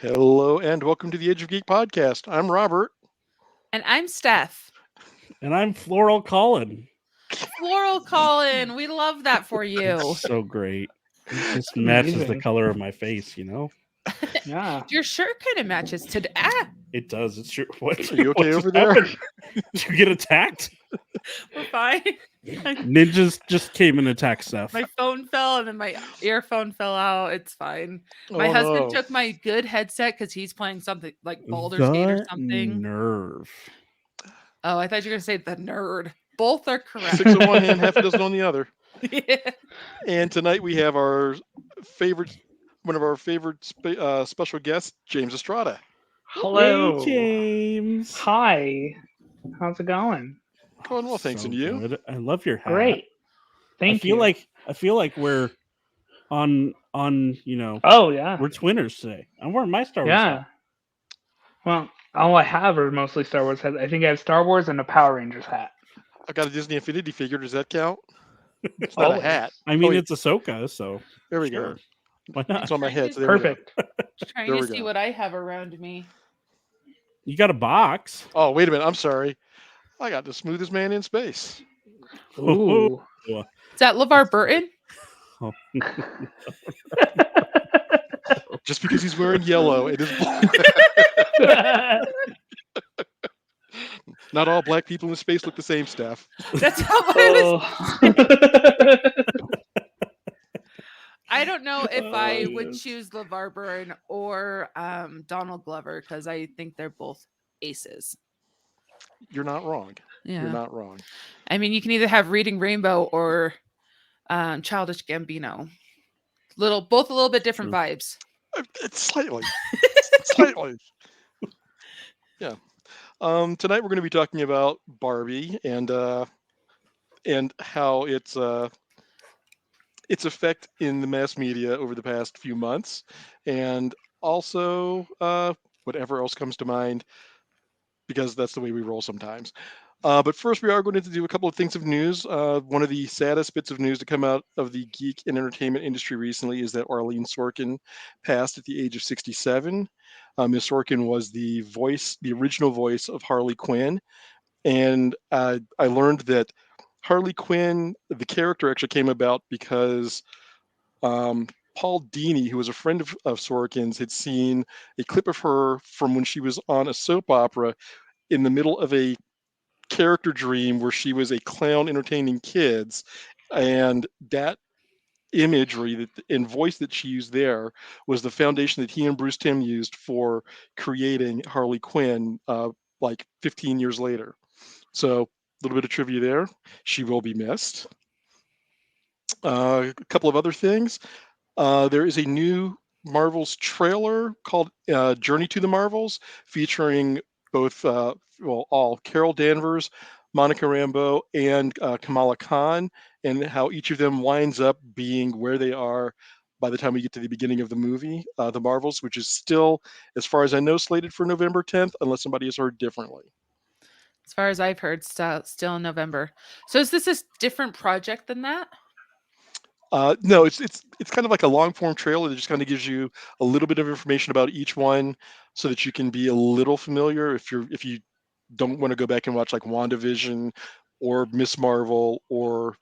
Hello and welcome to the Age of Geek podcast. I'm Robert. And I'm Steph. And I'm Floral Collin. Floral Collin, we love that for you. It's so great. It just matches the Amazing. color of my face, Yeah. Your shirt kind of matches today. It does. It's sure. What? Are you okay what over just there? happened? Did you get attacked? We're fine. Ninjas just came and attacked Steph. My phone fell and then my earphone fell out. It's fine. My Oh, husband no. took my good headset because he's playing something like Baldur's Gate or something. Nerve. Oh, I thought you were going to say the nerd. Both are correct. Six on one hand, half a dozen on the other. Yeah. And tonight we have one of our favorite special guests, James Estrada. Hello. Hey, James. Hi. How's it going? Going well, thanks. And you? Good. I love your hat. Great. Thank you. I feel like we're on. Oh yeah. We're twinners today. I'm wearing my Star Wars Yeah. hat. Well, all I have are mostly Star Wars hats. I think I have Star Wars and a Power Rangers hat. I've got a Disney Infinity figure. Does that count? It's not a Always. hat. I mean, yeah. it's Ahsoka, so There we sure. go. Why not? It's on my head. So there we go. Perfect. Trying There to we see go. what I have around me. You got a box. Oh, wait a minute. I'm sorry. I got the smoothest man in space. Ooh. Is that LeVar Burton? Oh. Just because he's wearing yellow, it is not all black people in space look the same, Steph. That's how I was. Oh. I don't know if I would yes. choose LeVar Burton or Donald Glover because I think they're both aces. You're not wrong. Yeah. You're not wrong. I mean, you can either have Reading Rainbow or Childish Gambino. Both a little bit different vibes. It's slightly. Slightly. Yeah. Tonight we're going to be talking about Barbie and how its effect in the mass media over the past few months, and also whatever else comes to mind, because that's the way we roll sometimes. But first, we are going to do a couple of things of news. One of the saddest bits of news to come out of the geek and entertainment industry recently is that Arlene Sorkin passed at the age of 67. Ms. Sorkin was the original voice of Harley Quinn. And I learned that Harley Quinn, the character, actually came about because Paul Dini, who was a friend of Sorkin's, had seen a clip of her from when she was on a soap opera in the middle of a character dream where she was a clown entertaining kids, and that imagery and voice that she used there was the foundation that he and Bruce Timm used for creating Harley Quinn like 15 years later. So a little bit of trivia there. She will be missed. A couple of other things. There is a new Marvels trailer called Journey to the Marvels, featuring both, all Carol Danvers, Monica Rambeau, and Kamala Khan, and how each of them winds up being where they are by the time we get to the beginning of the movie, The Marvels, which is still, as far as I know, slated for November 10th, unless somebody has heard differently. As far as I've heard, still in November. So is this a different project than that? No, it's kind of like a long form trailer that just kind of gives you a little bit of information about each one, so that you can be a little familiar if you don't want to go back and watch like WandaVision or Miss Marvel or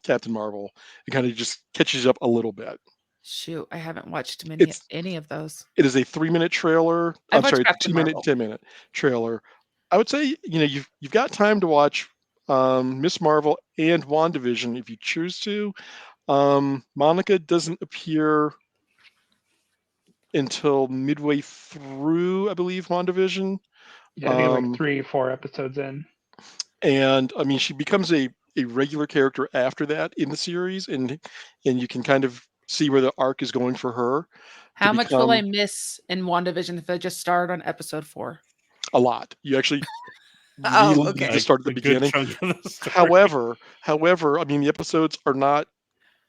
Captain Marvel. It kind of just catches you up a little bit. Shoot, I haven't watched It's any of those. it is a 3-minute trailer. I've I'm watched sorry, Captain 2-minute, Marvel. 10-minute trailer. I would say you've got time to watch Miss Marvel and WandaVision if you choose to. Monica doesn't appear until midway through, I believe, WandaVision. Yeah, I think like 3-4 episodes in. And I mean, she becomes a regular character after that in the series, and you can kind of see where the arc is going for her. How much will I miss in WandaVision if I just start on episode 4? A lot. You actually Oh, really okay. need to start at the beginning. Chunk of the story. However, I mean, the episodes are not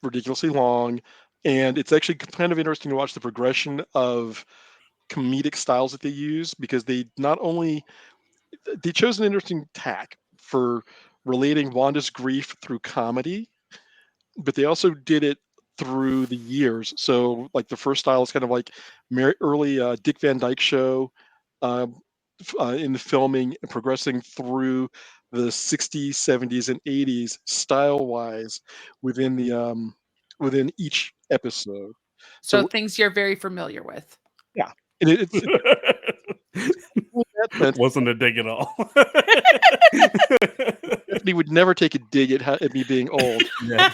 ridiculously long, and it's actually kind of interesting to watch the progression of comedic styles that they use, because they chose an interesting tack for relating Wanda's grief through comedy, but they also did it through the years. So like the first style is kind of like early Dick Van Dyke Show um, in the filming, and progressing through the 60s, 70s, and 80s style wise within the within each episode. So So things you're very familiar with. yeah, and it's in that sense, Wasn't a dig at all. Stephanie would never take a dig at me being old. Yeah.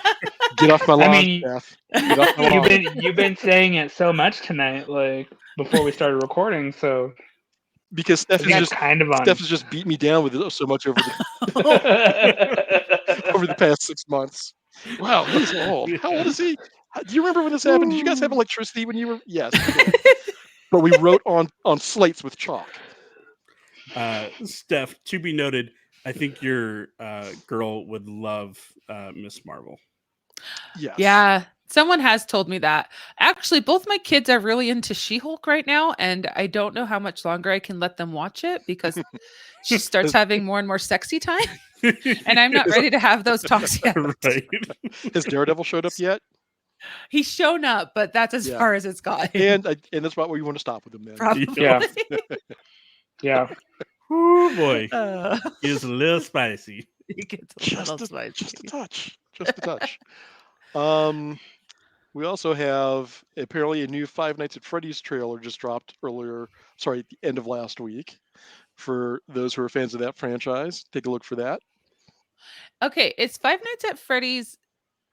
Get off my I lawn, mean, Steph. Get off my lawn. you've been saying it so much tonight, like before we started recording. So Because I think it's kind of Steph on. has just beat me down with it so much over the over the past 6 months. Wow, he's old. How old is he? Do you remember when this happened? Did you guys have electricity when you were? Yes, you did. But we wrote on slates with chalk. Steph, to be noted, I think your girl would love Miss Marvel. Yes. Yeah, someone has told me that. Actually, both my kids are really into She-Hulk right now, and I don't know how much longer I can let them watch it because she starts having more and more sexy time, and I'm not ready to have those talks yet. Right. Has Daredevil showed up yet? He's shown up, but that's as Yeah. far as it's gotten. And that's why we want to stop with him then. Probably. Yeah. Yeah. Oh boy, is a little spicy. It gets a little spicy. Just a touch. Just a touch. We also have apparently a new Five Nights at Freddy's trailer just dropped at the end of last week. For those who are fans of that franchise, take a look for that. Okay, is Five Nights at Freddy's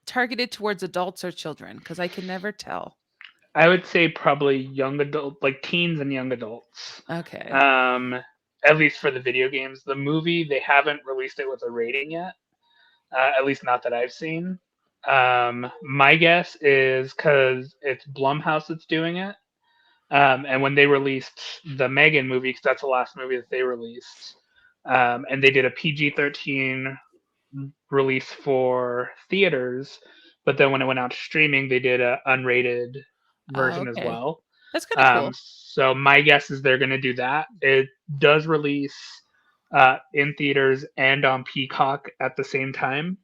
targeted towards adults or children? Because I can never tell. I would say probably young adult, like teens and young adults. Okay. At least for the video games. The movie, they haven't released it with a rating yet. At least not that I've seen. My guess is because it's Blumhouse that's doing it. And when they released the Megan movie, because that's the last movie that they released, and they did a PG-13 release for theaters, but then when it went out to streaming, they did a unrated version as okay. well. That's kind of cool. So my guess is they're going to do that. It does release in theaters and on Peacock at the same time.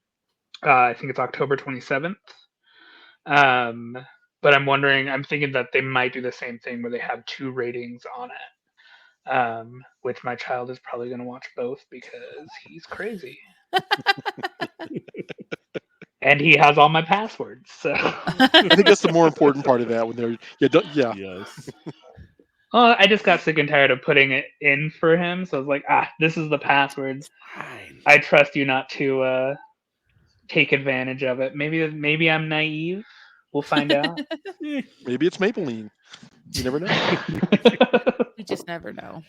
I think it's October 27th. But I'm thinking that they might do the same thing where they have two ratings on it, which my child is probably going to watch both because he's crazy. And he has all my passwords. So I think that's the more important part of that when they're yeah. Yes. Well, I just got sick and tired of putting it in for him, so I was like, this is the passwords. Fine. I trust you not to take advantage of it. Maybe I'm naive. We'll find out. Maybe it's Maybelline. You never know. You just never know.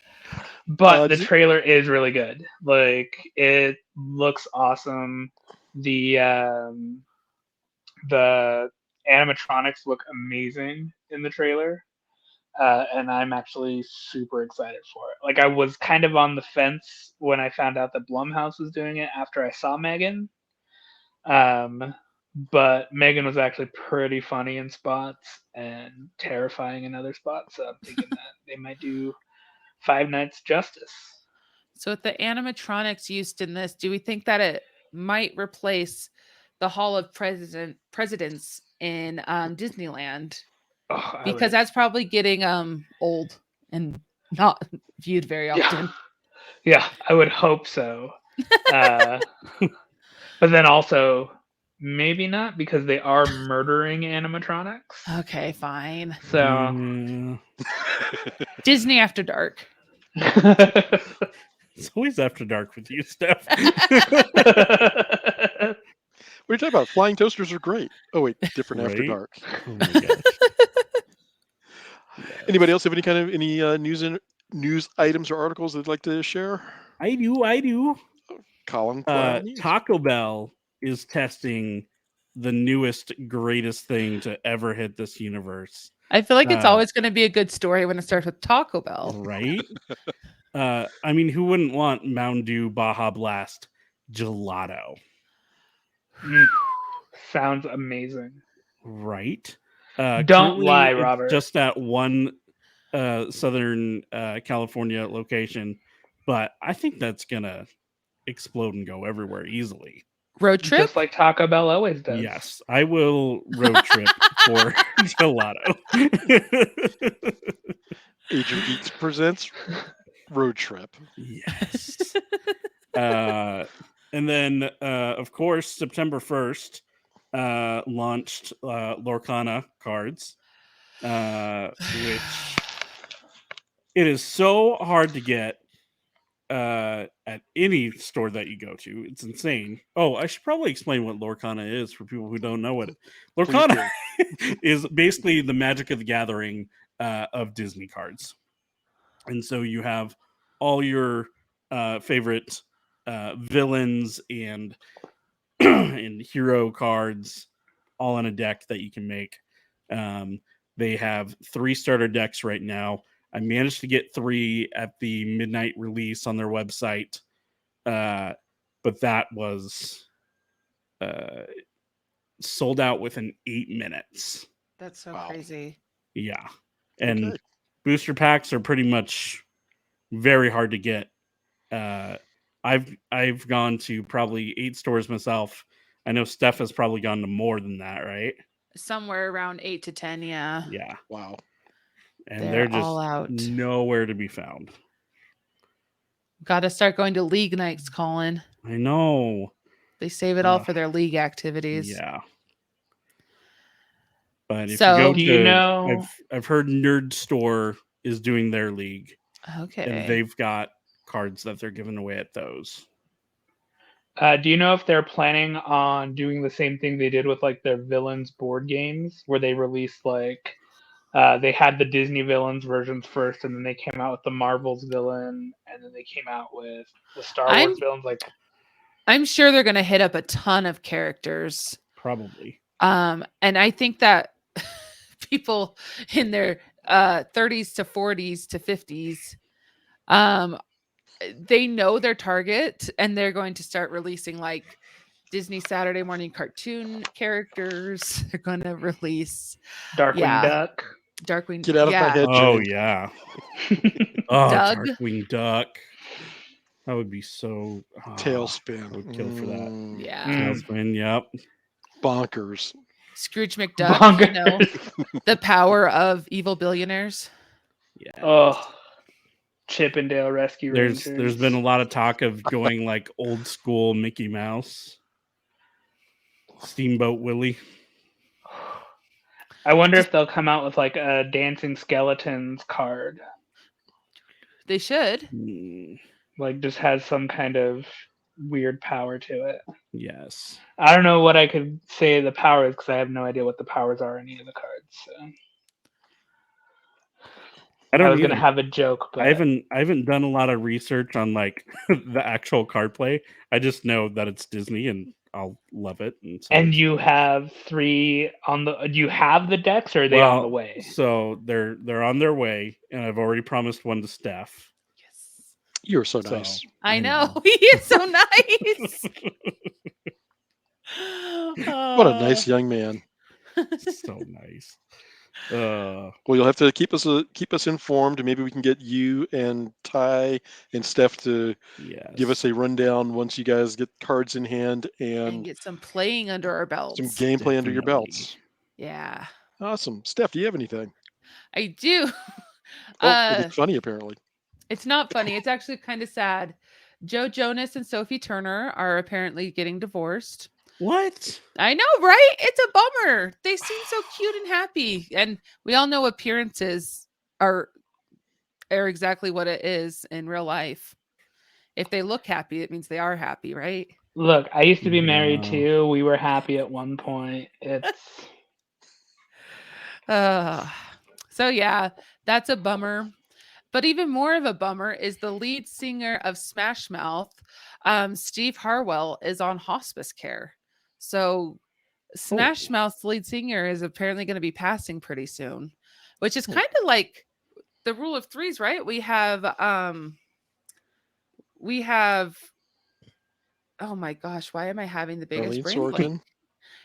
But the trailer is really good. Like, it looks awesome. The animatronics look amazing in the trailer. And I'm actually super excited for it. Like, I was kind of on the fence when I found out that Blumhouse was doing it after I saw Megan. But Megan was actually pretty funny in spots and terrifying in other spots. So I'm thinking that they might do Five Nights justice. So with the animatronics used in this, do we think that it might replace the Hall of Presidents in Disneyland? Because that's probably getting old and not viewed very often. Yeah, I would hope so. But then also maybe not, because they are murdering animatronics. Okay, fine. So Disney After Dark. It's always after dark with you, Steph. What are you talking about? Flying toasters are great. Oh wait, different after Right? dark. Oh my gosh. Anybody else have any news items or articles they'd like to share? I do. Collin, Taco Bell is testing the newest, greatest thing to ever hit this universe. I feel like it's always going to be a good story when it starts with Taco Bell. Right? I mean, who wouldn't want Mountain Dew Baja Blast gelato? Sounds amazing. Right? Don't lie, Robert. Just at one Southern California location, but I think that's gonna explode and go everywhere easily. Road trip? Just like Taco Bell always does. Yes, I will road trip for gelato. Age of Geeks presents Road Trip. Yes. And then, of course, September 1st, launched Lorcana cards, which it is so hard to get at any store that you go to. It's insane. Oh, I should probably explain what Lorcana is for people who don't know what Lorcana is. Basically the Magic of the Gathering of Disney cards. And so you have all your favorite villains and and hero cards all in a deck that you can make. They have 3 starter decks right now. I managed to get 3 at the midnight release on their website, but that was sold out within 8 minutes. That's so Wow. crazy. Yeah, and Okay. booster packs are pretty much very hard to get. I've gone to probably 8 stores myself. I know Steph has probably gone to more than that, right? Somewhere around 8 to 10, yeah. Yeah, Wow. and They're they're just all out. nowhere to be found. Got to start going to league nights, Collin. I know. They save it all for their league activities. Yeah. But if So- you go Do to, you know- I've heard Nerd Store is doing their league, Okay. and they've got cards that they're giving away at those. Do you know if they're planning on doing the same thing they did with like their villains board games, where they released like they had the Disney villains versions first, and then they came out with the Marvel's villain, and then they came out with the Star Wars villains. Like, I'm sure they're going to hit up a ton of characters. Probably. And I think that people in their 30s to 40s to 50s, they know their target, and they're going to start releasing like Disney Saturday morning cartoon characters. They're going to release Darkwing Duck. Darkwing. Get out of my head, Oh Jane. yeah. Oh, Doug. Darkwing Duck. That would be so Tailspin. I would kill for that. Yeah. Tailspin. Yep. Bonkers. Scrooge McDuck. You know, Bonkers. the power of evil billionaires. Yeah. Oh, Chippendale Rescue Rangers. There's been a lot of talk of going like old school Mickey Mouse, Steamboat Willie. I wonder if they'll come out with like a Dancing Skeletons card. They should. Like, just has some kind of weird power to it. Yes. I don't know what I could say the power is, because I have no idea what the powers are in any of the cards. So. I was gonna have a joke, but I haven't done a lot of research on like the actual card play. I just know that it's Disney and I'll love it. And you have 3 on the. Do you have the decks, or are they on the way? So they're on their way, and I've already promised one to Steph. Yes. You're so nice. I know. He is so nice. What a nice young man. So nice. Well, you'll have to keep us informed, and maybe we can get you and Ty and Steph to give us a rundown once you guys get cards in hand and get some playing under our belts. some gameplay under your belts. Yeah. Awesome. Steph, do you have anything? I do. It's funny, apparently. It's not funny. It's actually kind of sad. Joe Jonas and Sophie Turner are apparently getting divorced. What? I know, right? It's a bummer. They seem so cute and happy. And we all know appearances are exactly what it is in real life. If they look happy, it means they are happy, right? Look, I used to be married too. We were happy at one point. It's so yeah, that's a bummer. But even more of a bummer is the lead singer of Smash Mouth, Steve Harwell, is on hospice care. So Smash Mouth's lead singer is apparently going to be passing pretty soon, which is kind of like the rule of threes, right? We have oh my gosh, why am I having the biggest brain blank?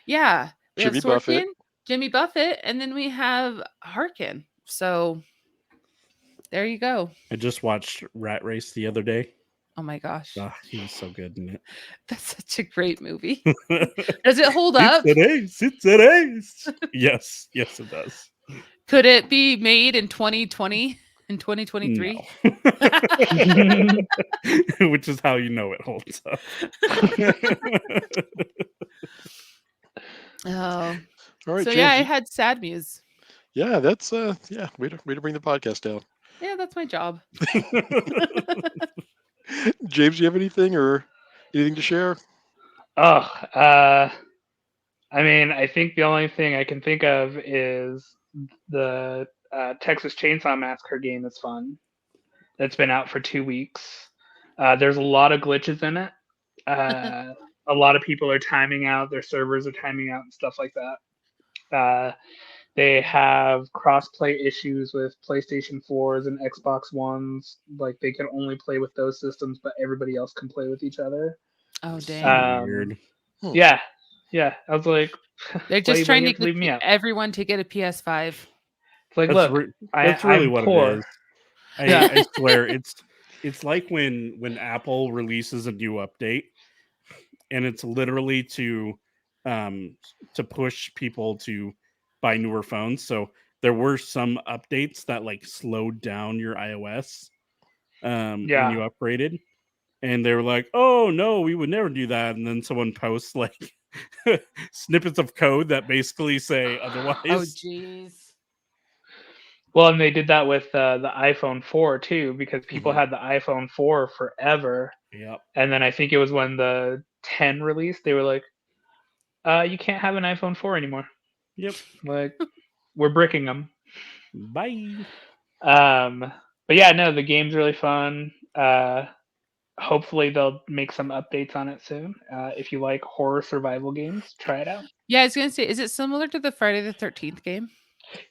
Yeah, we have Sorkin, Jimmy Buffett, and then we have Harkin. So there you go. I just watched Rat Race the other day. Oh my gosh. He was so good in it. That's such a great movie. Does it hold It's up? an ace. It's an ace. Yes, yes, it does. Could it be made in 2020 and No, 2023? which is how you know it holds up. Oh. All right, So James. yeah, I had sad muse. Yeah, that's yeah, way to bring the podcast down. Yeah, that's my job. James, do you have anything to share? Oh, I mean, I think the only thing I can think of is the Texas Chainsaw Massacre game is fun. That's been out for 2 weeks. There's a lot of glitches in it. A lot of people are timing out. Their servers are timing out and stuff like that. They have cross-play issues with PlayStation 4s and Xbox Ones. Like they can only play with those systems, but everybody else can play with each other. Oh So dang. weird. Yeah, yeah. I was like, They're why just you trying to have to leave me get out? everyone to get a PS5. It's like, That's look, that's really I'm what poor. it is. Yeah. I swear it's like when Apple releases a new update, and it's literally to push people to buy newer phones. So there were some updates that like slowed down your iOS when Yeah. you upgraded, and they were like, "Oh no, we would never do that." And then someone posts like snippets of code that basically say Oh otherwise. jeez. Well, and they did that with the iPhone 4 too, because people Mhm. had the iPhone 4 forever, Yep. and then I think it was when the 10 released, they were like, you can't have an iPhone 4 anymore. Yep. Like, we're bricking them. Bye. But yeah, no, the game's really fun. Hopefully they'll make some updates on it soon. If you like horror survival games, try it out. Yeah, I was gonna say, is it similar to the Friday the 13th game?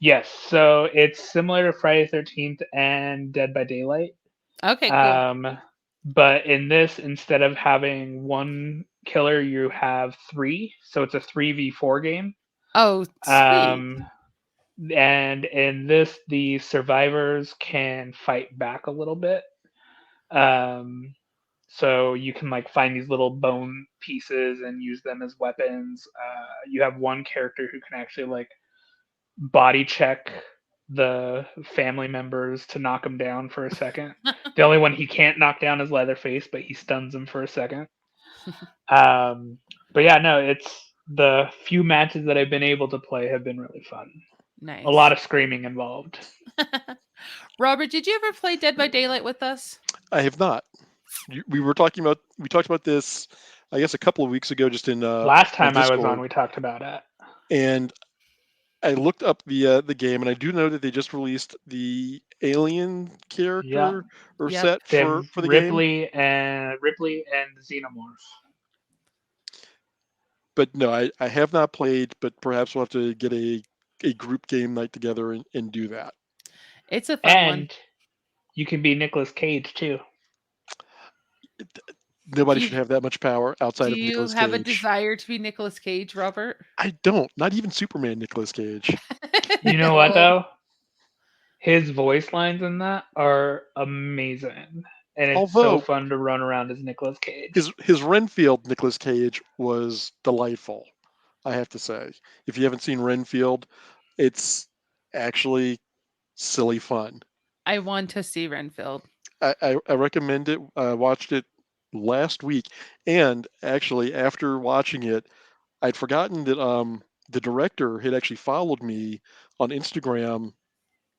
Yes, so it's similar to Friday the 13th and Dead by Daylight. Okay, cool. But in this, instead of having one killer, you have three. So it's a 3v4 game. Oh, sweet. And in this, the survivors can fight back a little bit. Um, so you can like find these little bone pieces and use them as weapons. You have one character who can actually like body check the family members to knock them down for a second. The only one he can't knock down is Leatherface, but he stuns him for a second. But yeah, no, it's the few matches that I've been able to play have been really fun. Nice. A lot of screaming involved. Robert, did you ever play Dead by Daylight with us? I have not. We talked about this, I guess, a couple of weeks ago, just in Last on time I was on, Discord, we talked about it. and I looked up the game, and I do know that they just released the alien Yeah, character or Yep. set they have for the game. Ripley and Xenomorph. But no, I have not played. But perhaps we'll have to get a group game night together and do that. It's a fun one. And you can be Nicolas Cage too. Nobody Do should you, have that much power outside do of you Nicolas have a Cage. desire to be Nicolas Cage, Robert? I don't. Not even Superman Nicolas Cage. You know what Oh, though? His voice lines in that are amazing. And it's so Although fun to run around as Nicolas Cage. his Renfield Nicolas Cage was delightful, I have to say. If you haven't seen Renfield, it's actually silly fun. I want to see Renfield. I recommend it. I watched it last week, and actually after watching it, I'd forgotten that the director had actually followed me on Instagram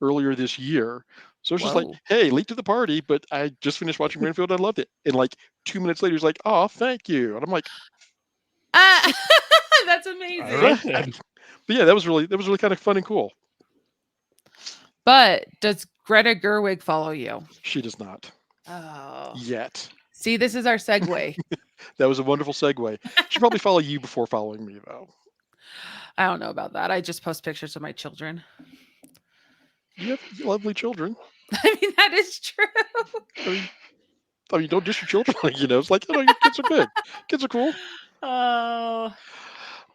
earlier this year. So it's just like, Whoa. hey, late to the party, but I just finished watching Renfield. I loved it. And like 2 minutes later, he's like, oh, thank you. And I'm like, Ah, that's All amazing. right but then. yeah, that was really kind of fun and cool. But does Greta Gerwig follow you? She does not Oh. yet. See, this is our segue. That was a wonderful segue. She'll probably follow you before following me, though. I don't know about that. I just post pictures of my children. You have lovely children. I mean, that is true. I mean, don't dish your children. It's like, your kids are good. Kids are cool. Oh.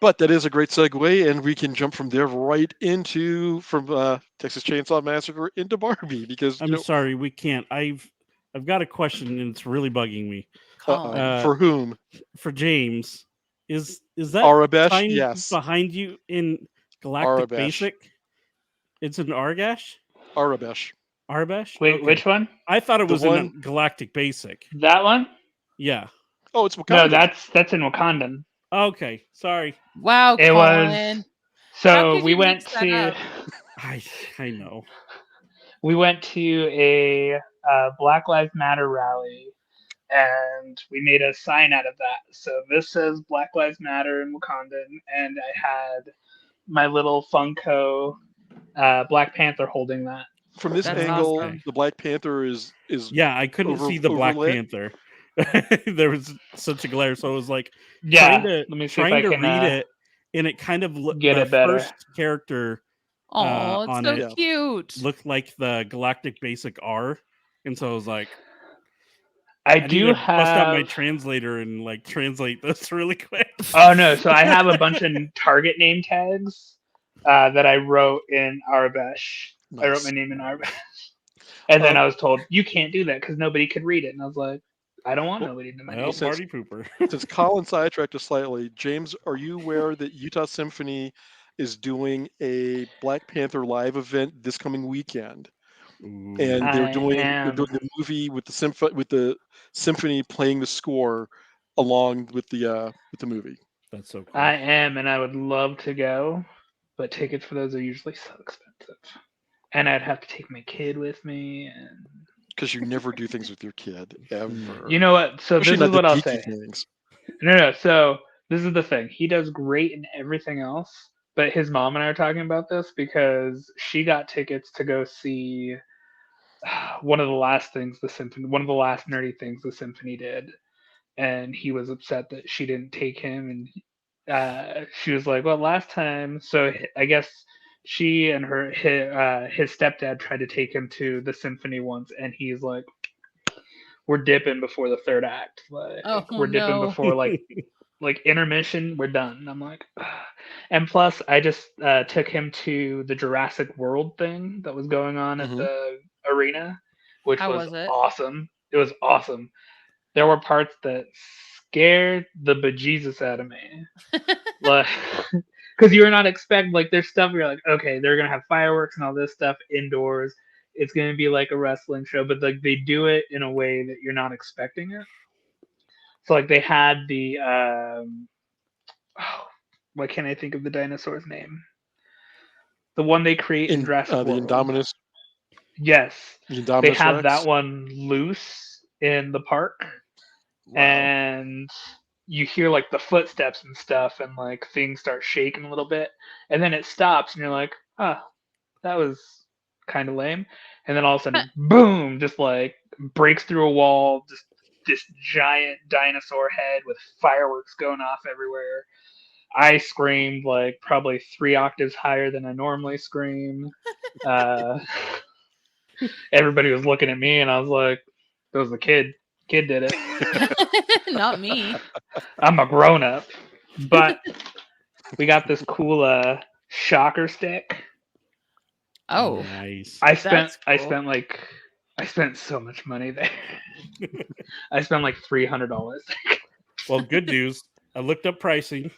But that is a great segue, and we can jump from there right from Texas Chainsaw Massacre into Barbie because I'm sorry, we can't. I've I've got a question, and it's really bugging me. Collin. For whom? For James, is that Arabesh? sign Yes. behind you in Galactic Arabesh. Basic? It's in Argash? Arabesh. Arbesh? Wait, Okay. which one? I thought it The was one- in Galactic Basic. That one? Yeah. Oh, it's Wakanda. No, that's in Wakandan. Okay. Sorry. Wow, It Collin. was. How So could we you went mix that to up? I know. we went to a Black Lives Matter rally, and we made a sign out of that. So this says Black Lives Matter in Wakandan, and I had my little Funko Black Panther holding that. From this That's angle, awesome. the Black Panther is Yeah, I couldn't see the Black overlit. Panther. There was such a glare, so I was like Yeah, trying let me see if I to can read it, and it kind of get the it better. first character Oh, it's on so it Yeah. cute. looked like the Galactic Basic R, and so I was like, I need do to bust out my have. translator and like translate this really quick. Oh no! So I have a bunch of Target name tags that I wrote in Arabesh. I wrote my Nice. name in Arabesh, and then Um, I was told you can't do that because nobody could read it, and I was like, I don't want Well- nobody to know my Well, name. since- party pooper. Since Colin sidetracked us slightly, James, are you aware that Utah Symphony is doing a Black Panther live event this coming weekend? Ooh, And they're I doing am. the movie with the symphony playing the score along with the movie. that's so cool. I am, and I would love to go, but tickets for those are usually so expensive, and I'd have to take my kid with me. And Because you never do things with your kid ever. you know what? So Especially this not is the what I'll geeky say. things. No. So this is the thing. He does great in everything else, but his mom and I are talking about this because she got tickets to go see one of the last nerdy things the symphony did, and he was upset that she didn't take him, and she was like, "Well, last time." So I guess she and his stepdad tried to take him to the symphony once, and he's like, "We're dipping before the third act. Like Oh, we're dipping no. before like intermission. We're done." And I'm like, ugh. And plus, I just took him to the Jurassic World thing that was going on at Mhm. the arena, which How was was it? awesome. It was awesome. There were parts that scared the bejesus out of me, like because you're not expecting like there's stuff where you're like, okay, they're gonna have fireworks and all this stuff indoors. It's gonna be like a wrestling show, but like they do it in a way that you're not expecting it. So like they had the why can't I think of the dinosaur's name? The one they create in Jurassic The World. Indominus Yes, they had Rex. that one loose in the park, Wow. and you hear like the footsteps and stuff, and like things start shaking a little bit, and then it stops, and you're like, "Huh, that was kind of lame." And then all of a sudden, boom, just like breaks through a wall, just this giant dinosaur head with fireworks going off everywhere. I screamed like probably 3 octaves higher than I normally scream. Uh, everybody was looking at me, and I was like, "That was the kid. Kid did it. Not me. I'm a grown up." But we got this cool shocker stick. Oh, nice. I spent cool. I spent so much money there. I spent like $300. Well, good news. I looked up pricing.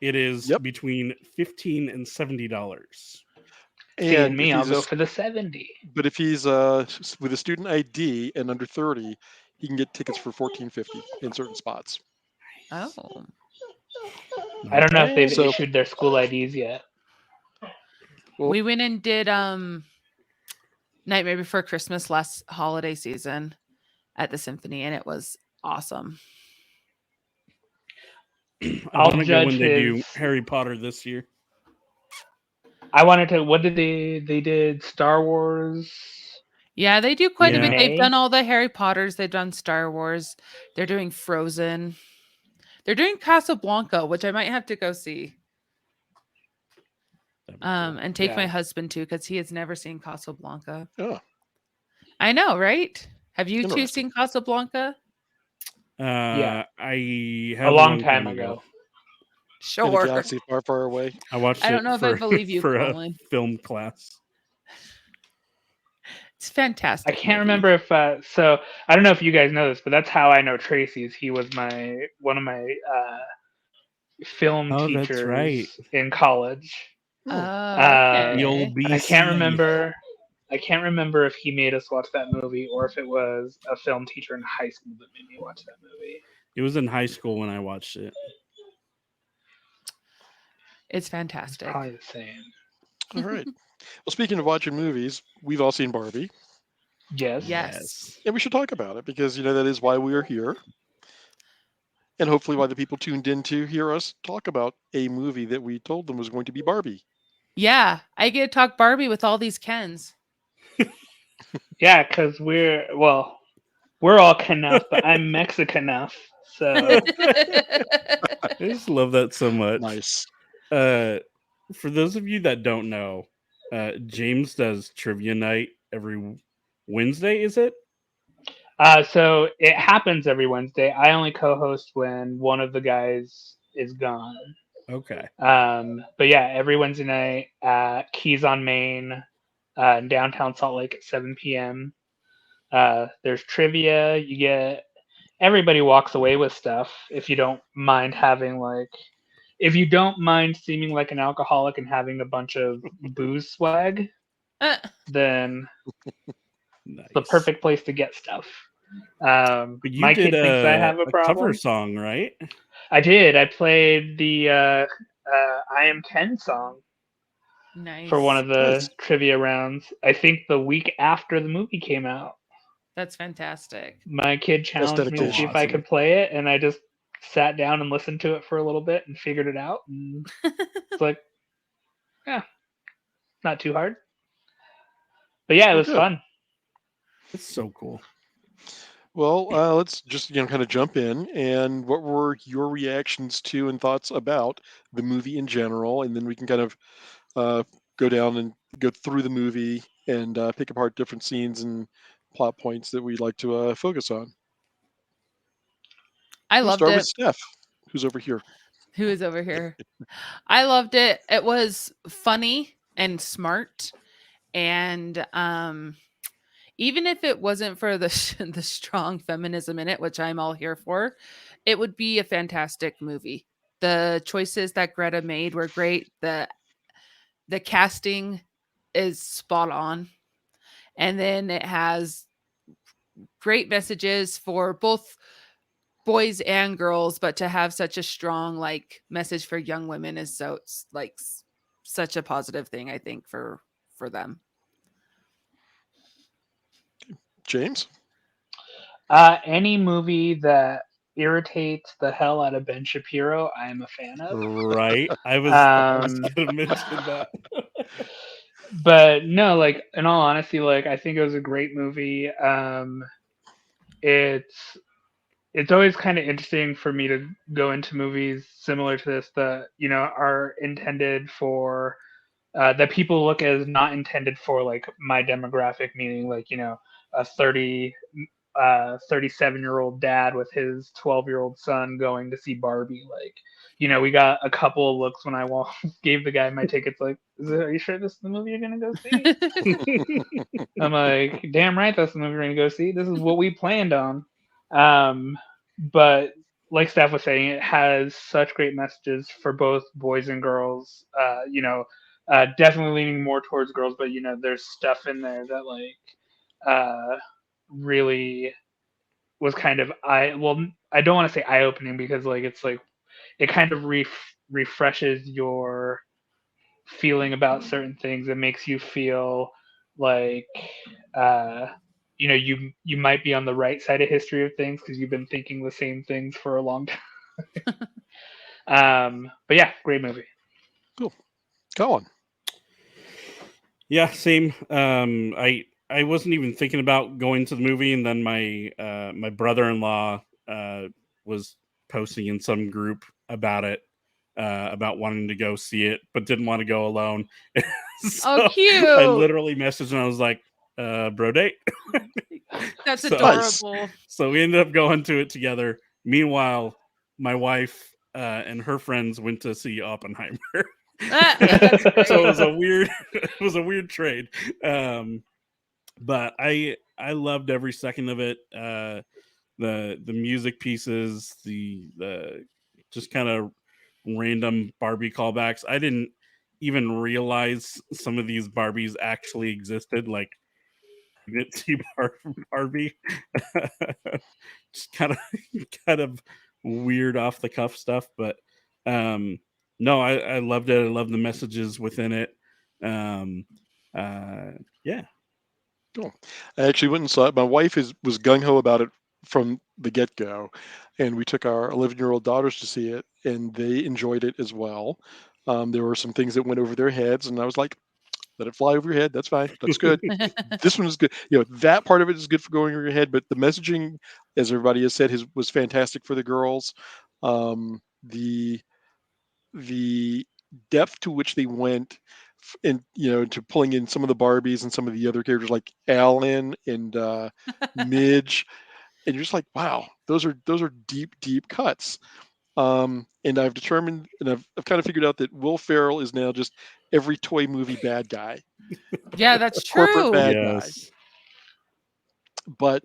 It is Yep. between $15 and $70. See, and And me, if I'll he's go for the 70. but if he's with a student ID and under 30, he can get tickets for $14.50 in certain spots. Oh. I don't know if they've So- issued their school IDs yet. Well- We went and did Nightmare Before Christmas last holiday season at the Symphony, and it was awesome. I'll I'll go judge when they do his- Harry Potter this year. I wanted to. What did they did? Star Wars. Yeah, they do quite a bit. Yeah. They've May? done all the Harry Potters. They've done Star Wars. They're doing Frozen. They're doing Casablanca, which I might have to go see. That'd be cool. And take my Yeah. husband too, because he has never seen Casablanca. Oh, I know, right? Have you two Interesting. seen Casablanca? I A have long time ago. in a Sure. galaxy far, far away. I watched I it don't know if for, I believe you, for Collin. a film class. It's fantastic. I can't movie. remember if so I don't know if you guys know this, but that's how I know Tracy. Is he was one of my film Oh, that's right. teachers in college. Oh, The old okay. And I can't BC. remember. I can't remember if he made us watch that movie or if it was a film teacher in high school that made me watch that movie. It was in high school when I watched it. It's fantastic. Probably the same. All right. Well, speaking of watching movies, we've all seen Barbie, Yes. Yes. and we should talk about it because that is why we are here, and hopefully why the people tuned in to hear us talk about a movie that we told them was going to be Barbie. Yeah, I get to talk Barbie with all these Kens. Yeah, because we're all Ken-enough, but I'm Mexican-enough. So I just love that so much. Nice. For those of you that don't know, James does trivia night every Wednesday, is it? so it happens every Wednesday. I only co-host when one of the guys is gone. Okay. But yeah, every Wednesday night at Keys on Main, in downtown Salt Lake at 7 p.m. There's trivia. Everybody walks away with stuff if you don't mind if you don't mind seeming like an alcoholic and having a bunch of booze swag, then Nice. the perfect place to get stuff. But you My did kid thinks I have a cover problem. song, right? I did. I played the I Am Ken song Nice. for one of the Nice. trivia rounds. I think the week after the movie came out. That's fantastic. My kid challenged me to see if I dedication. could play it, and I just sat down and listened to it for a little bit and figured it out. And it's like, yeah, not too hard. But yeah, it Well, was good. fun. It's so cool. Well, let's just kind of jump in. And what were your reactions to and thoughts about the movie in general? And then we can kind of go down and go through the movie and pick apart different scenes and plot points that we'd like to focus on. I We'll loved start it. with Steph, who's over here. Who is over here? I loved it. It was funny and smart, and even if it wasn't for the the strong feminism in it, which I'm all here for, it would be a fantastic movie. The choices that Greta made were great. The casting is spot on, and then it has great messages for both boys and girls, but to have such a strong message for young women is such a positive thing, I think, for them. James? Any movie that irritates the hell out of Ben Shapiro, I am a fan of. Right. I was gonna mention that. But no, in all honesty, I think it was a great movie. It's always kind of interesting for me to go into movies similar to this that are intended for that people look as not intended for my demographic, meaning a 37-year-old dad with his 12-year-old son going to see Barbie. We got a couple of looks when I gave the guy my tickets. Are you sure this is the movie you're gonna go see? I'm like, damn right, that's the movie we're gonna go see. This is what we planned on. But like Steph was saying, it has such great messages for both boys and girls. Definitely leaning more towards girls, but there's stuff in there that really was kind of I don't want to say eye opening because it kind of refreshes your feeling about certain things. It makes you feel like you might be on the right side of history of things because you've been thinking the same things for a long time. But yeah, great movie. Cool. Collin? Yeah, same. I wasn't even thinking about going to the movie, and then my brother-in-law was posting in some group about it, about wanting to go see it, but didn't want to go alone. So Oh, cute! I literally messaged and I was like, "Bro date." That's So- adorable. So we ended up going to it together. Meanwhile, my wife and her friends went to see Oppenheimer. That's great. So it was a weird trade. but I loved every second of it. The music pieces, the just kind of random Barbie callbacks. I didn't even realize some of these Barbies actually existed. Like pregnancy Barbie, just kind of kind of weird off the cuff stuff. But no, I loved it. I love the messages within it. Um, yeah, Oh, I actually went and saw it. My wife was gung ho about it from the get go, and we took our 11-year-old daughters to see it, and they enjoyed it as well. There were some things that went over their heads, and I was like, "Let it fly over your head. That's fine. That's good. This one is good. You know, that part of it is good for going over your head, but the messaging, as everybody has said, was fantastic for the girls. The depth to which they went in, to pulling in some of the Barbies and some of the other characters like Alan and Midge, and you're just like, wow, those are deep, deep cuts. And I've determined, and I've kind of figured out that Will Ferrell is now just every toy movie bad guy, Yeah, that's corporate true. bad guy. yes, But